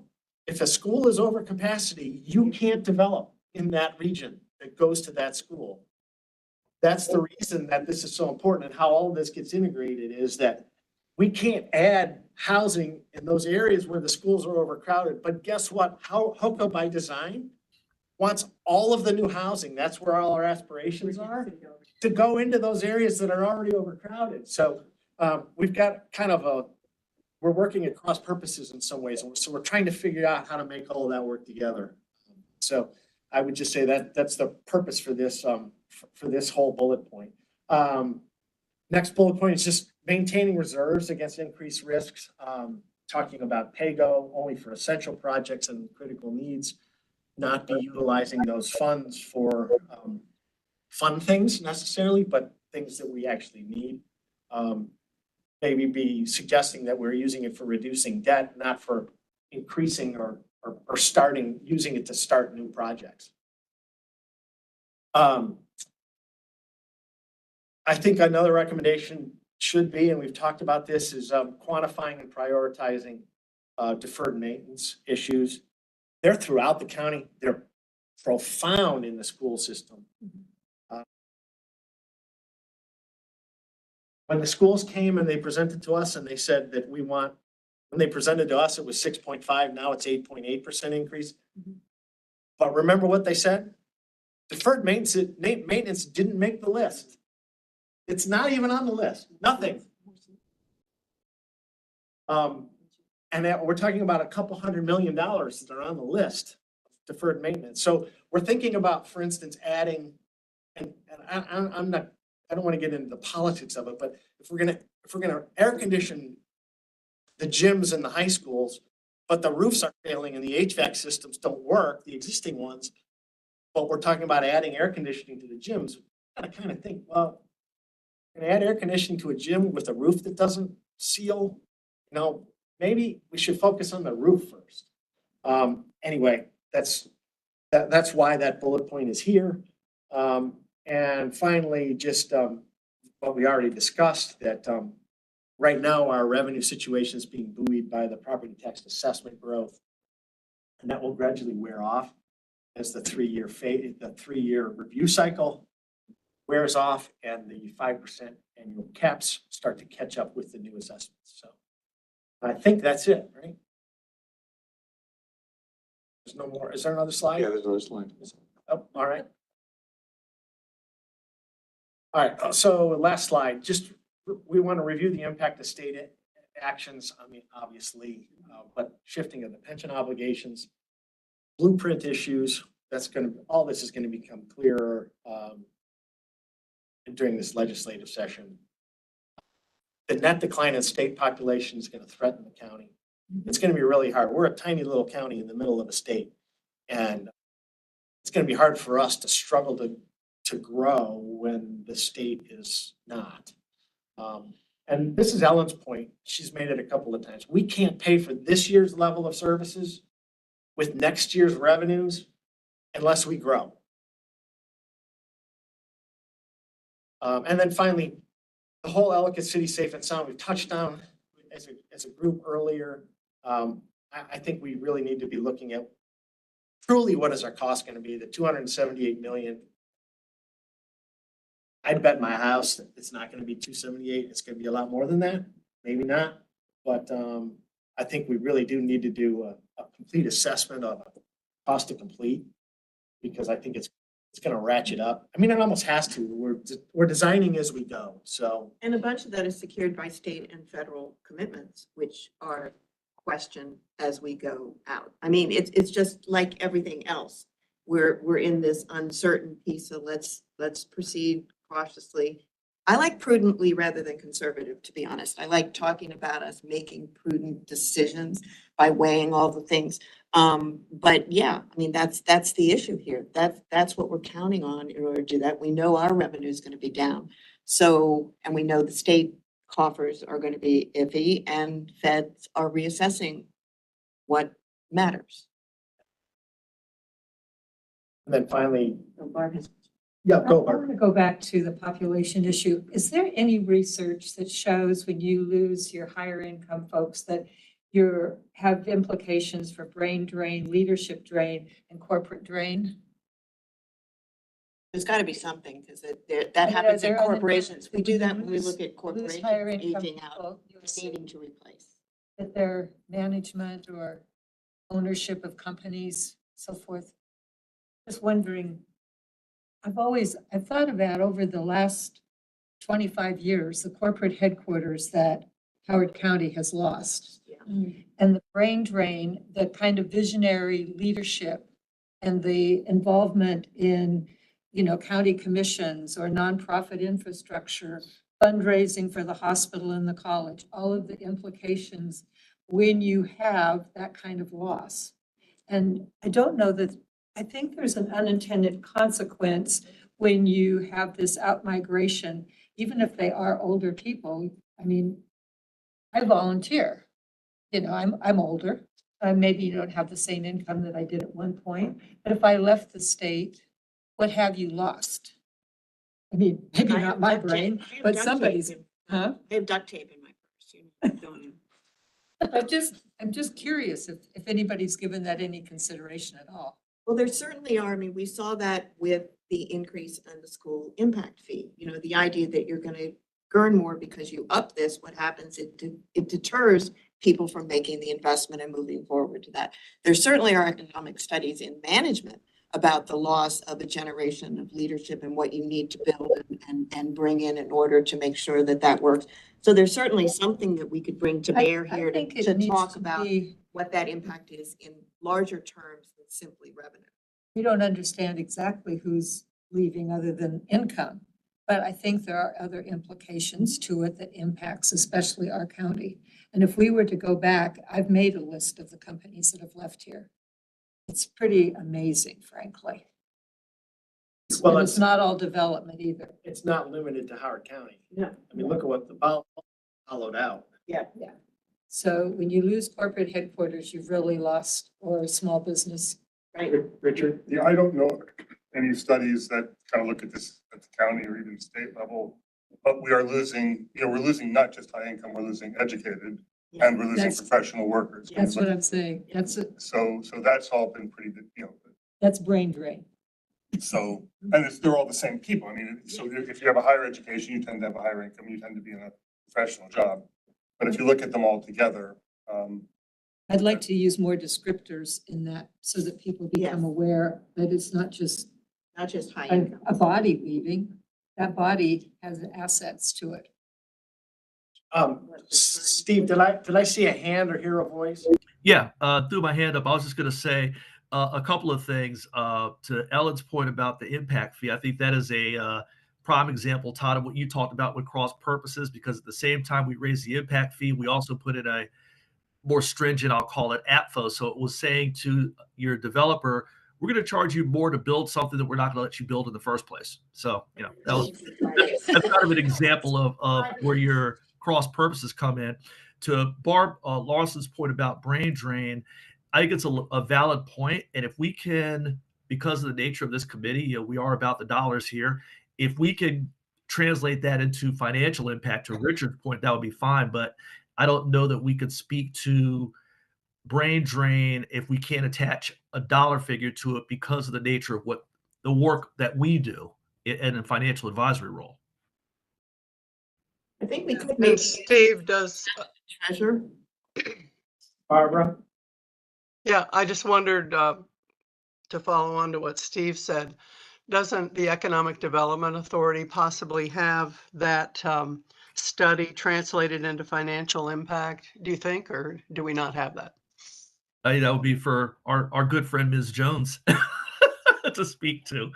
if a school is over capacity, you can't develop in that region that goes to that school. That's the reason that this is so important, and how all of this gets integrated is that we can't add housing in those areas where the schools are overcrowded. But guess what? HOCO by design wants all of the new housing. That's where all our aspirations are, to go into those areas that are already overcrowded. So we've got kind of we're working at cross purposes in some ways. So we're trying to figure out how to make all of that work together. So I would just say that that's the purpose for this whole bullet point. Next bullet point is just maintaining reserves against increased risks. Talking about PAYGO only for essential projects and critical needs, not be utilizing those funds for fun things necessarily, but things that we actually need. Maybe be suggesting that we're using it for reducing debt, not for increasing or using it to start new projects. I think another recommendation should be, and we've talked about this, is quantifying and prioritizing deferred maintenance issues. They're throughout the county. They're profound in the school system. When the schools came and they presented to us and they said that when they presented to us, it was 6.5, now it's 8.8% increase. But remember what they said? Deferred maintenance didn't make the list. It's not even on the list, nothing. And we're talking about a couple $100 million that are on the list of deferred maintenance. So we're thinking about, for instance, adding, and I don't want to get into the politics of it, but if we're gonna air condition the gyms in the high schools, but the roofs are failing and the HVAC systems don't work, the existing ones, but we're talking about adding air conditioning to the gyms, I kind of think, well, can I add air conditioning to a gym with a roof that doesn't seal? You know, maybe we should focus on the roof first. Anyway, that's why that bullet point is here. And finally, just what we already discussed, that right now our revenue situation is being buoyed by the property tax assessment growth, and that will gradually wear off as the three-year review cycle wears off and the 5% annual caps start to catch up with the new assessments. So I think that's it, right? There's no more. Is there another slide? Yeah, there's another slide. Oh, all right. All right, so last slide, just we want to review the impact of state actions. I mean, obviously, but shifting of the pension obligations, blueprint issues, all this is going to become clearer during this legislative session. The net decline in state population is going to threaten the county. It's going to be really hard. We're a tiny little county in the middle of a state, and it's going to be hard for us to struggle to grow when the state is not. And this is Ellen's point. She's made it a couple of times. We can't pay for this year's level of services with next year's revenues unless we grow. And then finally, the whole Ellicott City Safe and Sound, we've touched on as a group earlier. I think we really need to be looking at truly what is our cost going to be, the $278 million. I'd bet my house that it's not going to be 278. It's going to be a lot more than that. Maybe not. But I think we really do need to do a complete assessment of cost to complete, because I think it's it's gonna ratchet up. I mean, it almost has to. We're designing as we go, so. And a bunch of that is secured by state and federal commitments, which are questioned as we go out. I mean, it's just like everything else. We're in this uncertainty, so let's proceed cautiously. I like prudently rather than conservative, to be honest. I like talking about us making prudent decisions by weighing all the things. But yeah, I mean, that's the issue here. That's what we're counting on in order to do that. We know our revenue is going to be down. So, and we know the state coffers are going to be iffy and feds are reassessing what matters. And then finally, Barb has yeah, I go, want Barb. to go back to the population issue. Is there any research that shows when you lose your higher income folks that you have implications for brain drain, leadership drain, and corporate drain? There's got to be something because that Yeah, happens in they're on the- corporations. We do that when we lose- look at lose corporations higher income aging out, people, you see needing to replace. that their management or ownership of companies, so forth. Just wondering, I've thought about over the last 25 years, the corporate headquarters that Howard County has lost. Yeah. And the brain drain, the kind of visionary leadership and the involvement in, county commissions or nonprofit infrastructure, fundraising for the hospital and the college, all of the implications when you have that kind of loss. And I don't know that, I think there's an unintended consequence when you have this outmigration, even if they are older people. I mean, I volunteer, I'm older. Maybe you don't have the same income that I did at one point, but if I left the state, what have you lost? I mean, maybe I not have my duct brain, tape. I have but duct somebody's, tape in- huh? I have duct tape in my purse. Don't you? I'm just curious if anybody's given that any consideration at all. Well, there certainly are. I mean, we saw that with the increase in the school impact fee. The idea that you're going to earn more because you up this, what happens, it deters people from making the investment and moving forward to that. There certainly are economic studies in management about the loss of a generation of leadership and what you need to build and bring in order to make sure that that works. So there's certainly something that we could bring to bear here to talk about what that impact is in larger terms than simply revenue. We don't understand exactly who's leaving other than income, but I think there are other implications to it that impacts especially our county. And if we were to go back, I've made a list of the companies that have left here. It's pretty amazing, frankly. Well, And it's not all development either. It's not limited to Howard County. Yeah. I mean, look at what the hollowed out. Yeah. Yeah. So when you lose corporate headquarters, you've really lost, or a small business. Right. Richard? Yeah, I don't know any studies that kind of look at this at the county or even state level, but we are losing, we're losing not just high income, we're losing educated and we're losing That's- professional workers. That's what I'm saying. That's it. So that's all been pretty, That's brain drain. so, and they're all the same people. I mean, so if you have a higher education, you tend to have a higher income, you tend to be in a professional job. But if you look at them all together, I'd like to use more descriptors in that so that people become Yes. aware that it's not just high a, income. a body leaving. That body has assets to it. Steve, did I see a hand or hear a voice? Yeah, threw my hand up. I was just going to say a couple of things to Ellen's point about the impact fee. I think that is a prime example, Todd, of what you talked about with cross purposes, because at the same time we raised the impact fee, we also put in a more stringent, I'll call it AFFO. So it was saying to your developer, we're going to charge you more to build something that we're not going to let you build in the first place. So, that's kind of an example of where your cross purposes come in. To Barb Lawson's point about brain drain, I think it's a valid point. And if we can, because of the nature of this committee, we are about the dollars here. If we can translate that into financial impact, to Richard's point, that would be fine. But I don't know that we could speak to brain drain if we can't attach a dollar figure to it because of the nature of what the work that we do in a financial advisory role. I think we could And maybe Steve does. treasure. Barbara? Yeah, I just wondered to follow on to what Steve said. Doesn't the Economic Development Authority possibly have that study translated into financial impact, do you think, or do we not have that? That would be for our good friend Ms. Jones to speak to.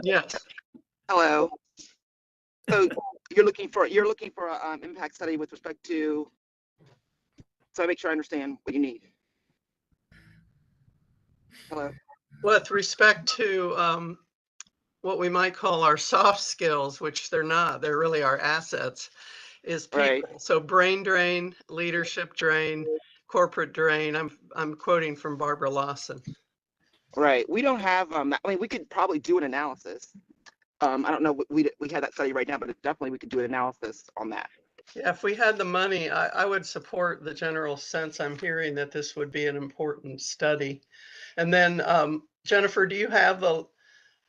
Yes. Hello. So you're looking for a impact study with respect to, so I make sure I understand what you need. Hello. With respect to what we might call our soft skills, which they're not, they're really our assets, is people. Right. So brain drain, leadership drain, corporate drain. I'm quoting from Barbara Lawson. Right. We don't have I mean, we could probably do an analysis. I don't know, we had that study right now, but definitely we could do an analysis on that. Yeah, if we had the money, I would support the general sense I'm hearing that this would be an important study. And then Jennifer, do you have the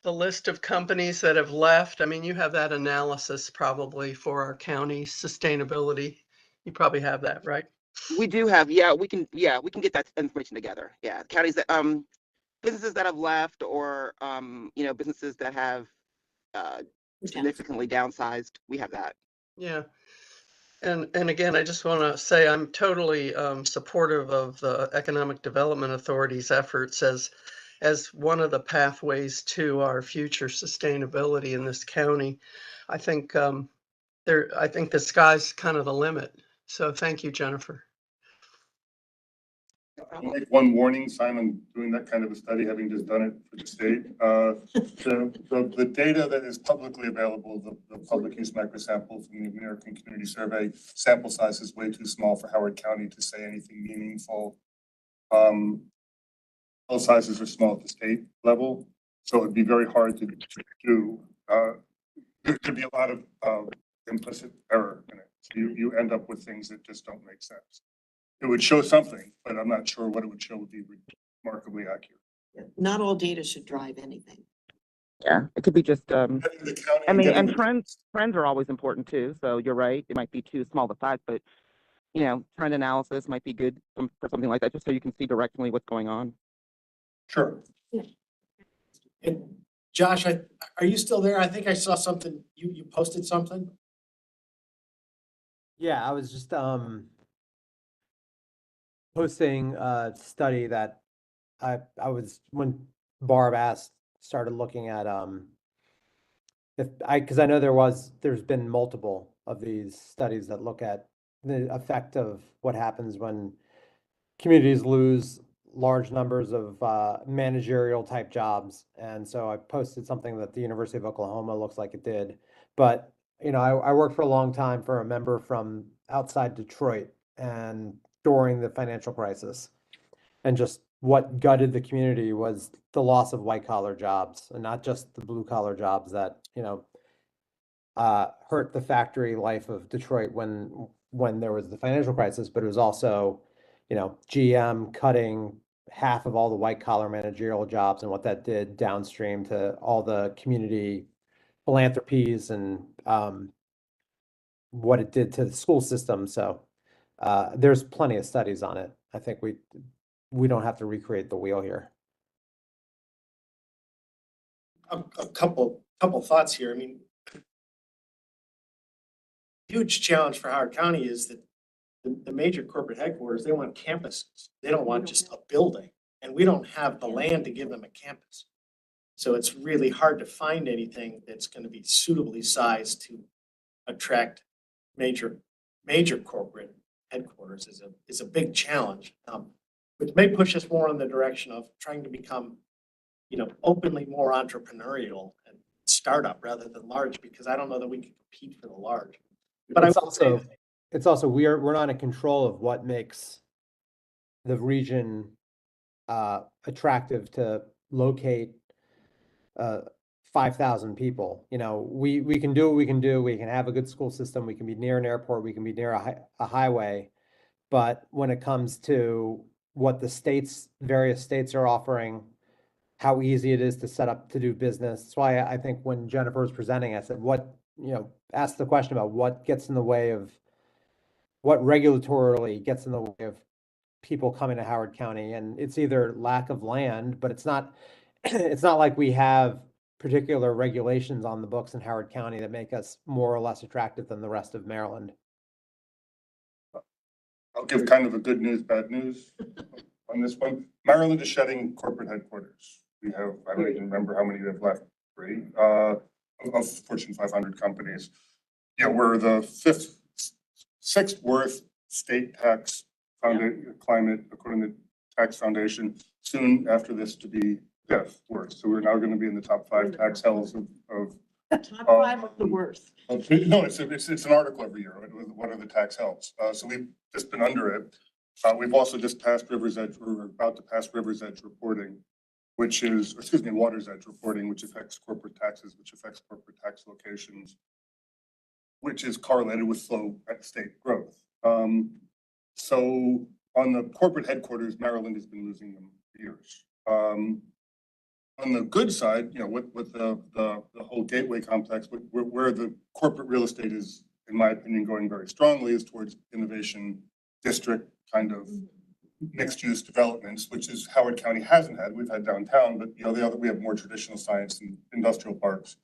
list of companies that have left? I mean, you have that analysis probably for our county sustainability. You probably have that, right? We do have, we can get that information together. Yeah, counties that businesses that have left, or you know, businesses that have significantly downsized. We have that. Yeah. And again, I just want to say I'm totally supportive of the Economic Development Authority's efforts as one of the pathways to our future sustainability in this county. I think I think the sky's kind of the limit. So thank you, Jennifer. I'll make one warning, Simon, doing that kind of a study, having just done it for the state. The data that is publicly available, the public use microsample from the American Community Survey, sample size is way too small for Howard County to say anything meaningful. All sizes are small at the state level, so it'd be very hard to do. There could be a lot of implicit error in it. So you end up with things that just don't make sense. It would show something, but I'm not sure what it would show would be remarkably accurate. Not all data should drive anything. Yeah, it could be just I mean, and getting trends are always important too. So you're right, it might be too small of a size, but you know, trend analysis might be good for something like that, just so you can see directionally what's going on. Sure. And Josh, are you still there? I think I saw something, you posted something? Yeah, I was just posting a study that I was, when Barb started looking at because I know there's been multiple of these studies that look at the effect of what happens when communities lose large numbers of managerial type jobs. And so I posted something that the University of Oklahoma looks like it did. But, you know, I worked for a long time for a member from outside Detroit and during the financial crisis. And just what gutted the community was the loss of white collar jobs, and not just the blue collar jobs that, you know, hurt the factory life of Detroit when there was the financial crisis, but it was also, you know, GM cutting half of all the white collar managerial jobs and what that did downstream to all the community philanthropies and what it did to the school system. So there's plenty of studies on it. I think we don't have to recreate the wheel here. A couple thoughts here. I mean, huge challenge for Howard County is that the major corporate headquarters, they want campuses. They don't want just a building, and we don't have the land to give them a campus. So it's really hard to find anything that's going to be suitably sized to attract major corporate headquarters is a big challenge, which may push us more in the direction of trying to become, you know, openly more entrepreneurial and startup rather than large, because I don't know that we can compete for the large. But it's also we're not in control of what makes the region attractive to locate 5,000 people. You know, we can do what we can do. We can have a good school system. We can be near an airport. We can be near a highway. But when it comes to what the various states are offering, how easy it is to set up to do business. That's why I think when Jennifer was presenting, I said, ask the question about what regulatorily gets in the way of people coming to Howard County. And it's either lack of land, but it's not like we have particular regulations on the books in Howard County that make us more or less attractive than the rest of Maryland? I'll give kind of a good news, bad news on this one. Maryland is shedding corporate headquarters. We have, I don't even remember how many we have left, 3 of Fortune 500 companies. Yeah, we're the sixth worst state tax climate, according to Tax Foundation, soon after this to be worst. So we're now going to be in the top 5 tax hells of Top 5 of the worst. no, it's an article every year. What are the tax helps? So we've just been under it. We've also just passed River's Edge. We're about to pass River's Edge reporting, which is, Water's Edge reporting, which affects corporate taxes, which affects corporate tax locations, which is correlated with slow state growth. So on the corporate headquarters, Maryland has been losing them for years. On the good side, with the whole gateway complex, where the corporate real estate is, in my opinion, going very strongly is towards innovation district kind of mixed use developments, which is Howard County hasn't had. We've had downtown, but we have more traditional science and industrial parks.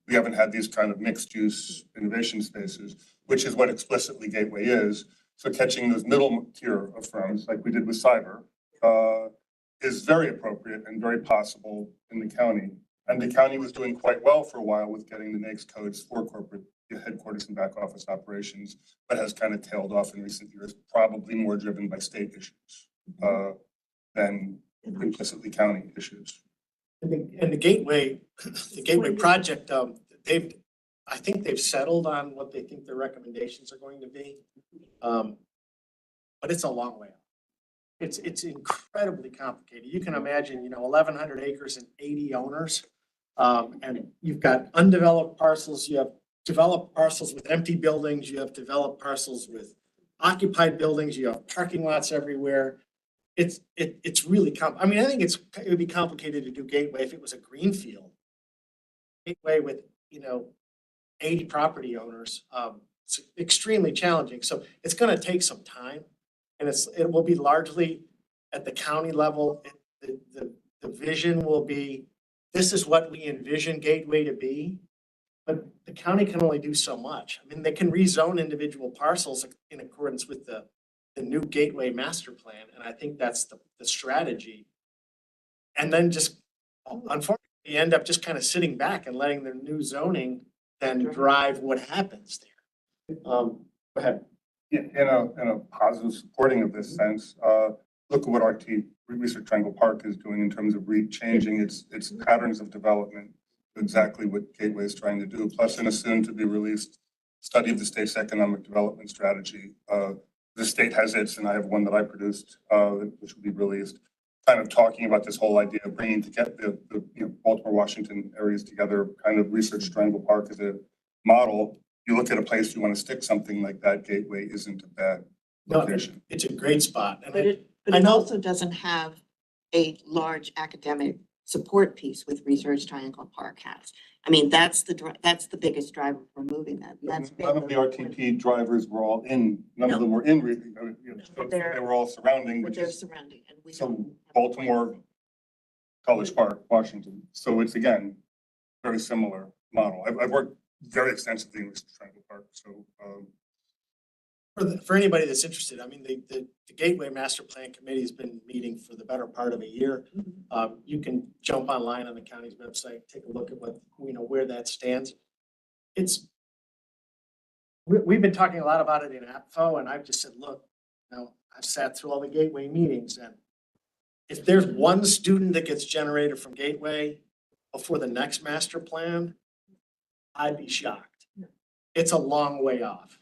We haven't had these kind of mixed use innovation spaces, which is what explicitly Gateway is. So catching those middle tier of firms like we did with cyber, is very appropriate and very possible in the county. And the county was doing quite well for a while with getting the NAICS codes for corporate headquarters and back office operations, but has kind of tailed off in recent years, probably more driven by state issues than implicitly county issues. And the Gateway project, I think they've settled on what they think their recommendations are going to be. But it's a long way out. It's incredibly complicated. You can imagine, 1,100 acres and 80 owners. And you've got undeveloped parcels, you have developed parcels with empty buildings, you have developed parcels with occupied buildings, you have parking lots everywhere. It's really I think it would be complicated to do Gateway if it was a greenfield. Gateway with, 80 property owners, it's extremely challenging. So it's going to take some time. And it will be largely at the county level. The vision will be, this is what we envision Gateway to be, but the county can only do so much. I mean, they can rezone individual parcels in accordance with the new Gateway master plan. And I think that's the strategy. And then just, unfortunately, you end up just kind of sitting back and letting the new zoning then drive what happens there. Go ahead. In a positive supporting of this sense, look at what RT Research Triangle Park is doing in terms of changing its patterns of development to exactly what Gateway is trying to do. Plus, in a soon to be released study of the state's economic development strategy, the state has its, and I have one that I produced, which will be released, kind of talking about this whole idea of bringing together the Baltimore, Washington areas together, kind of Research Triangle Park as a model. You look at a place you want to stick something like that, Gateway isn't a bad location. It's a great spot. But it also doesn't have a large academic support piece with Research Triangle Park has. I mean, that's the biggest driver for moving that. That's None of the RTP drivers were all in, none of them were in, they were all surrounding. But they're surrounding. And so Baltimore, College Park, Washington. So it's, again, very similar model. I've worked very extensively in Research Triangle Park. So for anybody that's interested, I mean, the Gateway Master Plan Committee has been meeting for the better part of a year. You can jump online on the county's website, take a look at where that stands. We've been talking a lot about it in AFFO, and I've just said, look, I've sat through all the Gateway meetings, and if there's one student that gets generated from Gateway before the next master plan, I'd be shocked. It's a long way off.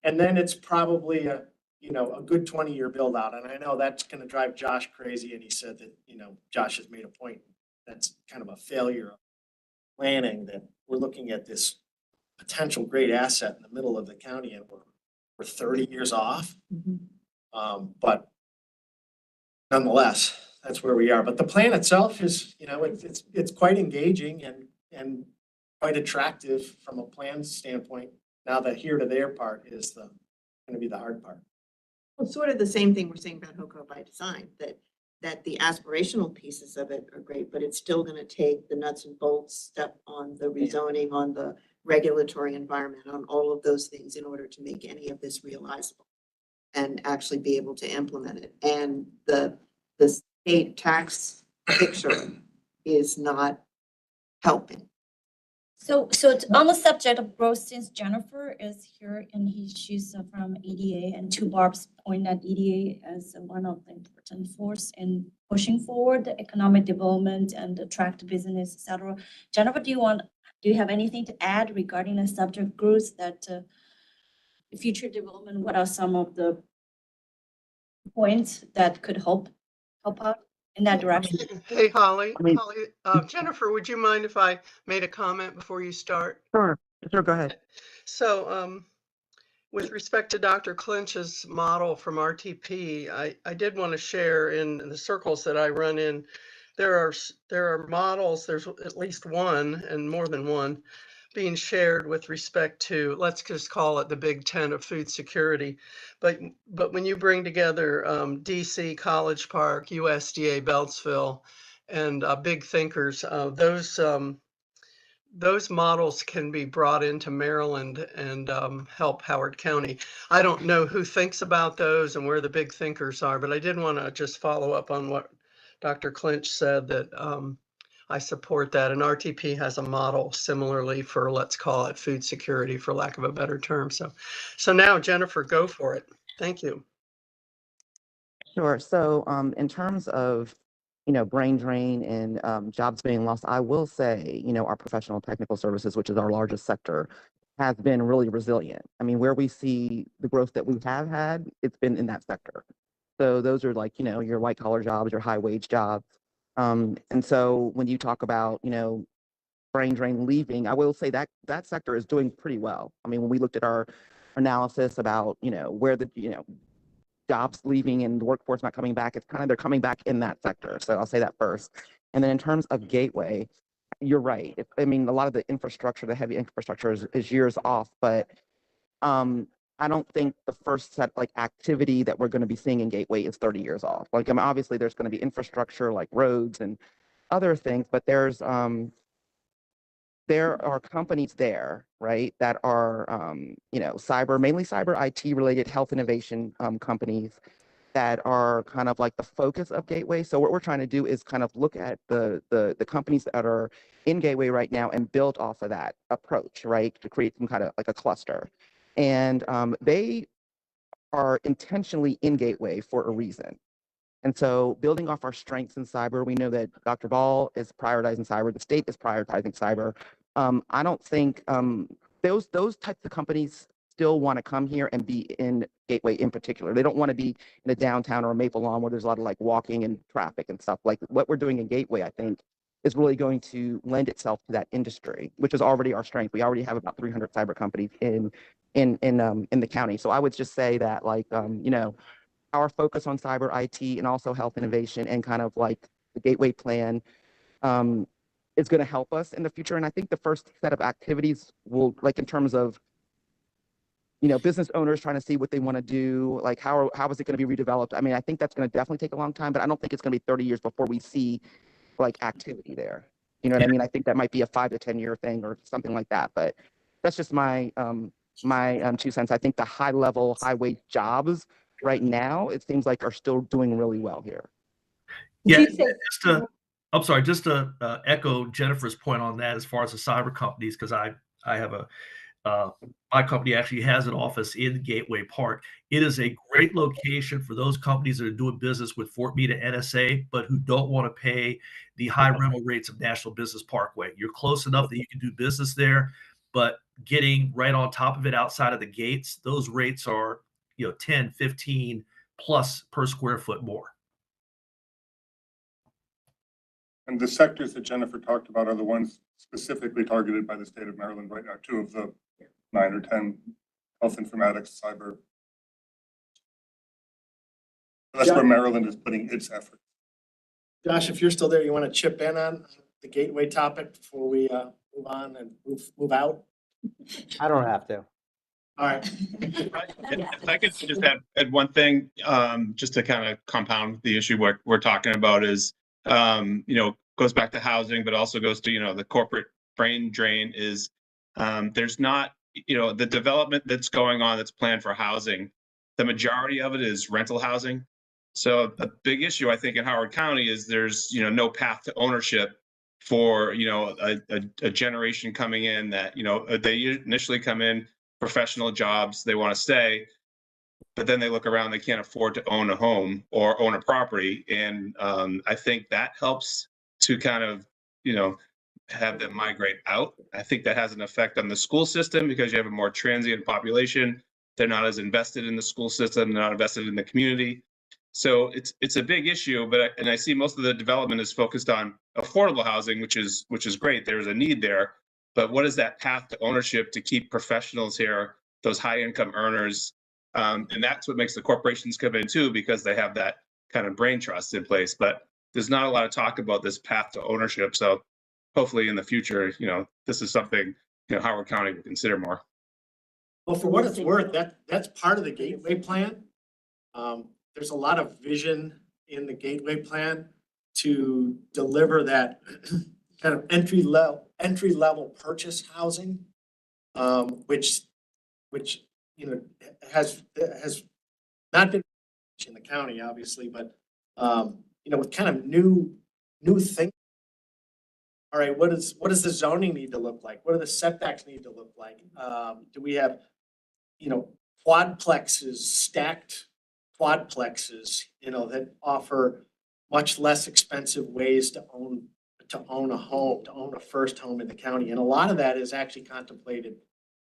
And then it's probably a good 20-year build out. And I know that's going to drive Josh crazy. And he said that, Josh has made a point. That's kind of a failure of planning, that we're looking at this potential great asset in the middle of the county and we're 30 years off. But nonetheless, that's where we are. But the plan itself is, it's quite engaging and quite attractive from a plan standpoint. Now the here to there part is going to be the hard part. Well, sort of the same thing we're saying about HOCO by design, that that the aspirational pieces of it are great, but it's still gonna take the nuts and bolts step on the rezoning, on the regulatory environment, on all of those things in order to make any of this realizable and actually be able to implement it. And the state tax picture is not helping. So on the subject of growth, since Jennifer is here and she's from EDA, and to Barb's point that EDA is one of the important force in pushing forward the economic development and attract business, et cetera. Jennifer, do you have anything to add regarding the subject growth that future development? What are some of the points that could help out in that direction? Hey, Holly, I mean- Jennifer, would you mind if I made a comment before you start? Sure, go ahead. So, with respect to Dr. Clinch's model from RTP, I did want to share in the circles that I run in, there are models, there's at least one and more than one being shared with respect to, let's just call it the Big Ten of food security. But when you bring together DC, College Park, USDA, Beltsville, and big thinkers, those models can be brought into Maryland and help Howard County. I don't know who thinks about those and where the big thinkers are, but I did want to just follow up on what Dr. Clinch said, that I support that. And RTP has a model similarly for, let's call it food security, for lack of a better term. So now, Jennifer, go for it. Thank you. Sure. So in terms of, brain drain and jobs being lost, I will say, our professional technical services, which is our largest sector, has been really resilient. I mean, where we see the growth that we have had, it's been in that sector. So those are like, your white collar jobs, your high wage jobs. And so when you talk about, brain drain leaving, I will say that that sector is doing pretty well. I mean, when we looked at our analysis about, where the, jobs leaving and the workforce not coming back, it's kind of, they're coming back in that sector. So I'll say that first. And then in terms of Gateway, you're right. I mean, a lot of the infrastructure, the heavy infrastructure is years off, but I don't think the first set like activity that we're going to be seeing in Gateway is 30 years off. Like, I mean, obviously there's going to be infrastructure like roads and other things, but there are companies there, right, that are, mainly cyber IT related health innovation companies that are kind of like the focus of Gateway. So what we're trying to do is kind of look at the companies that are in Gateway right now and build off of that approach, right, to create some kind of like a cluster. And they are intentionally in Gateway for a reason. And so building off our strengths in cyber, we know that Dr. Ball is prioritizing cyber, the state is prioritizing cyber. I don't think those types of companies still want to come here and be in Gateway in particular. They don't want to be in a downtown or a Maple Lawn where there's a lot of like walking and traffic and stuff. Like what we're doing in Gateway, I think, is really going to lend itself to that industry, which is already our strength. We already have about 300 cyber companies in the county. So I would just say that, like, our focus on cyber IT and also health innovation and kind of like the Gateway plan is going to help us in the future. And I think the first set of activities will, like, in terms of, business owners trying to see what they want to do, like how is it going to be redeveloped? I mean, I think that's going to definitely take a long time, but I don't think it's going to be 30 years before we see like activity there. You know what I mean? I think that might be a 5 to 10 year thing or something like that. But that's just my 2 cents. I think the high level, high wage jobs right now, it seems like are still doing really well here. Yeah, just to echo Jennifer's point on that as far as the cyber companies, because I have my company actually has an office in Gateway Park. It is a great location for those companies that are doing business with Fort Meade and NSA, but who don't want to pay the high rental rates of National Business Parkway. You're close enough that you can do business there, but getting right on top of it outside of the gates, those rates are 10, 15 plus per square foot more. And the sectors that Jennifer talked about are the ones specifically targeted by the state of Maryland right now, 2 of the 9 or 10, health informatics, cyber. That's where Maryland is putting its effort. Josh, if you're still there, you want to chip in on the Gateway topic before we move on and move out? I don't have to. All right. If I could just add one thing, just to kind of compound the issue we're talking about is, goes back to housing, but also goes to, the corporate brain drain is, there's not, the development that's going on that's planned for housing, the majority of it is rental housing. So a big issue, I think, in Howard County is there's, no path to ownership for, a generation coming in that, they initially come in professional jobs, they want to stay, but then they look around, they can't afford to own a home or own a property. And I think that helps to kind of, have them migrate out. I think that has an effect on the school system because you have a more transient population. They're not as invested in the school system, they're not invested in the community. So it's a big issue, but I see most of the development is focused on affordable housing, which is great. There's a need there. But what is that path to ownership to keep professionals here, those high income earners? And that's what makes the corporations come in too, because they have that kind of brain trust in place. But there's not a lot of talk about this path to ownership. So hopefully in the future, this is something, Howard County would consider more. Well, for what it's worth, that's part of the gateway plan. There's a lot of vision in the gateway plan to deliver that kind of entry level purchase housing, which has not been in the county, obviously, but with kind of new things. All right, what does the zoning need to look like? What do the setbacks need to look like? Do we have, quadplexes, stacked quadplexes, that offer much less expensive ways to own a home, to own a first home in the county? And a lot of that is actually contemplated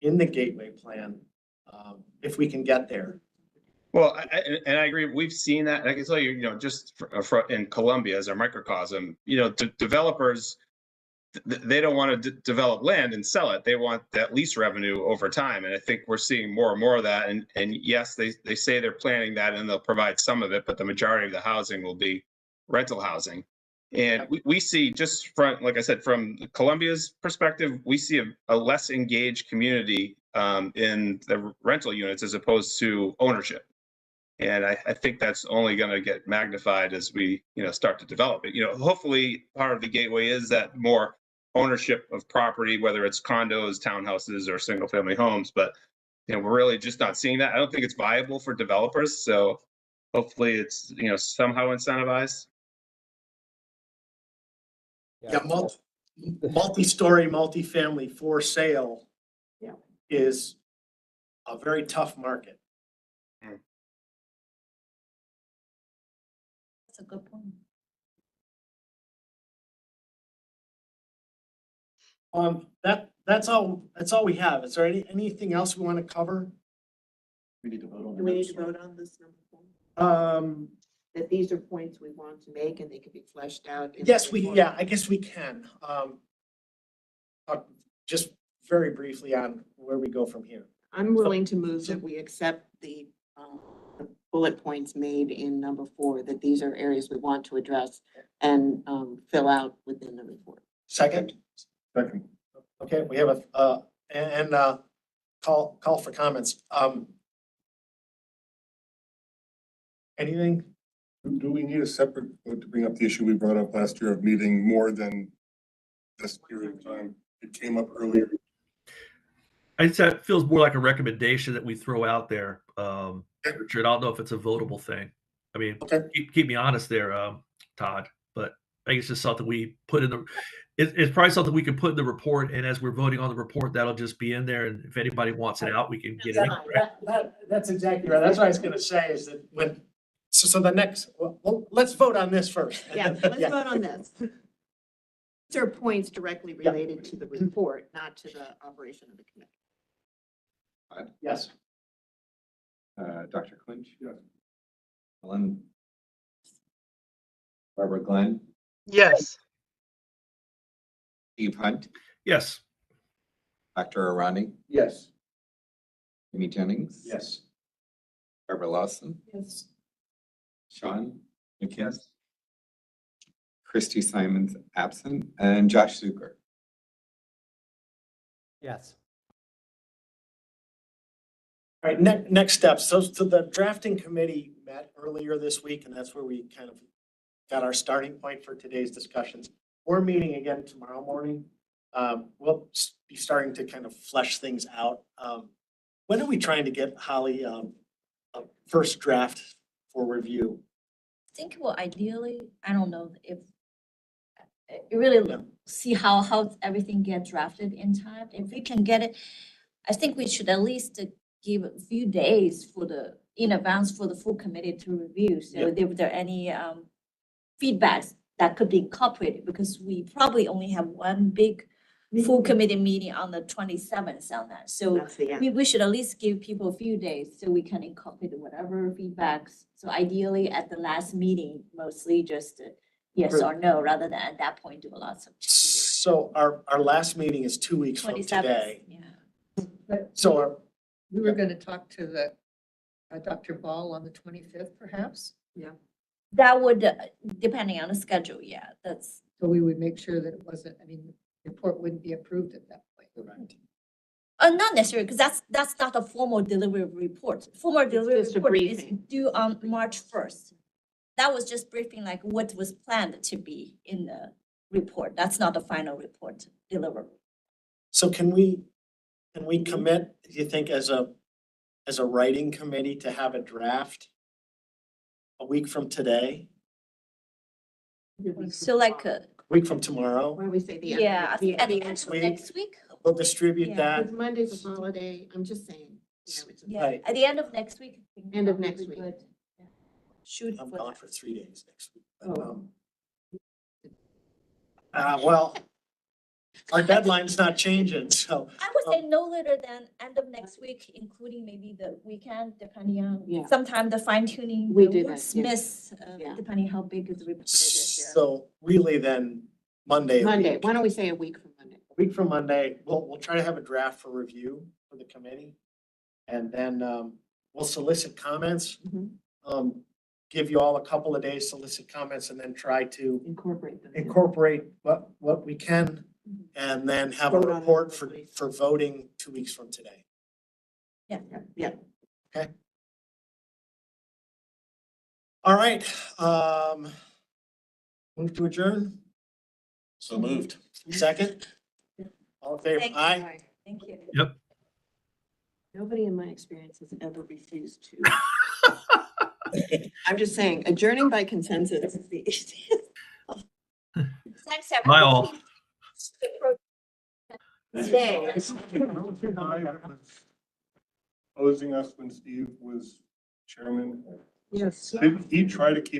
in the gateway plan, if we can get there. Well, I agree. We've seen that. And I can tell you, just in Columbia as a microcosm, developers, they don't want to develop land and sell it. They want that lease revenue over time. And I think we're seeing more and more of that. And yes, they say they're planning that and they'll provide some of it, but the majority of the housing will be rental housing. And we see just from, like I said, from Columbia's perspective, we see a less engaged community in the rental units as opposed to ownership. And I think that's only going to get magnified as we, start to develop it. Hopefully part of the gateway is that more ownership of property, whether it's condos, townhouses, or single family homes. But, we're really just not seeing that. I don't think it's viable for developers. So hopefully it's, somehow incentivized. Yeah, multi-story, multifamily for sale is a very tough market. That's a good point. That's all we have. Is there anything else we want to cover? We need to vote on. Do we need to vote on this number 4? That these are points we want to make and they can be fleshed out. Yes, I guess we can. Just very briefly on where we go from here. I'm willing to move that we accept the bullet points made in number 4, that these are areas we want to address and fill out within the report. Second. Okay, we have a call for comments. Anything? Do we need a separate vote to bring up the issue we brought up last year of needing more than this period of time? It came up earlier. I just it feels more like a recommendation that we throw out there. Richard, I don't know if it's a votable thing. I mean, keep me honest there, Todd, but I think it's just something we put in the, it's probably something we can put in the report. And as we're voting on the report, that'll just be in there. And if anybody wants it out, we can get it in. That's exactly right. That's what I was going to say is that so the next, well, let's vote on this first. Yeah, let's vote on this. These are points directly related to the report, not to the operation of the committee. Yes. Dr. Clinch? Yes. Ellen? Barbara Glenn? Yes. Steve Hunt? Yes. Dr. Arani? Yes. Amy Jennings? Yes. Barbara Lawson? Yes. Sean McKim? Christy Simons absent, and Josh Zucker. Yes. All right, next steps. So the drafting committee met earlier this week, and that's where we kind of got our starting point for today's discussions. We're meeting again tomorrow morning. We'll be starting to kind of flesh things out. When are we trying to get, Holly, a first draft for review? I think, well, ideally, I don't know if it really see how everything gets drafted in time. If we can get it, I think we should at least give a few days for in advance for the full committee to review. So if there are any feedbacks that could be incorporated, because we probably only have one big full committee meeting on the 27th on that. So we should at least give people a few days so we can incorporate whatever feedbacks. So ideally at the last meeting, mostly just yes or no, rather than at that point do lots of. So our last meeting is 2 weeks from 27th, today. yeah. So We were gonna talk to the Dr. Ball on the 25th, perhaps? Yeah. That would, depending on the schedule, yeah, that's. So we would make sure that it wasn't, I mean, the report wouldn't be approved at that point. Correct. Not necessarily, because that's not a formal delivery report. Formal delivery just a report is briefing. due on March 1st. That was just briefing like what was planned to be in the report. That's not the final report delivered. So can we commit, do you think, as a writing committee to have a draft a week from today, So like, a week from tomorrow? Why don't we say the end? yeah, at the end next of week. next week. We'll distribute Yeah. that. Because Monday's a holiday, I'm just saying. Yeah, Right. at the end of next week. I think End of that would next be week. good. Yeah. Shoot I'm for gone that. for 3 days next week. Oh. Well, our deadline's not changing, so. I would say no later than end of next week, including maybe the weekend, depending on, Yeah. sometime the fine tuning. We the do that, yeah. wordsmiths, Yeah. depending how big the report is there. So really then Monday. Monday, why don't we say a week from Monday? A week from Monday, we'll try to have a draft for review for the committee. And then we'll solicit comments. Give you all a couple of days, solicit comments, and then try to Incorporate them. incorporate what we can. And then have a Vote on it report quickly. for voting 2 weeks from today. Yeah. Yeah. Okay. All right, move to adjourn. So moved. Second? All in favor? Thank you. Aye. Thank you. Nobody in my experience has ever refused to. I'm just saying, adjourning by consensus is the easiest. Thanks, everyone. Bye all. Stay. Opposing us when Steve was chairman. Yes. Did he try to keep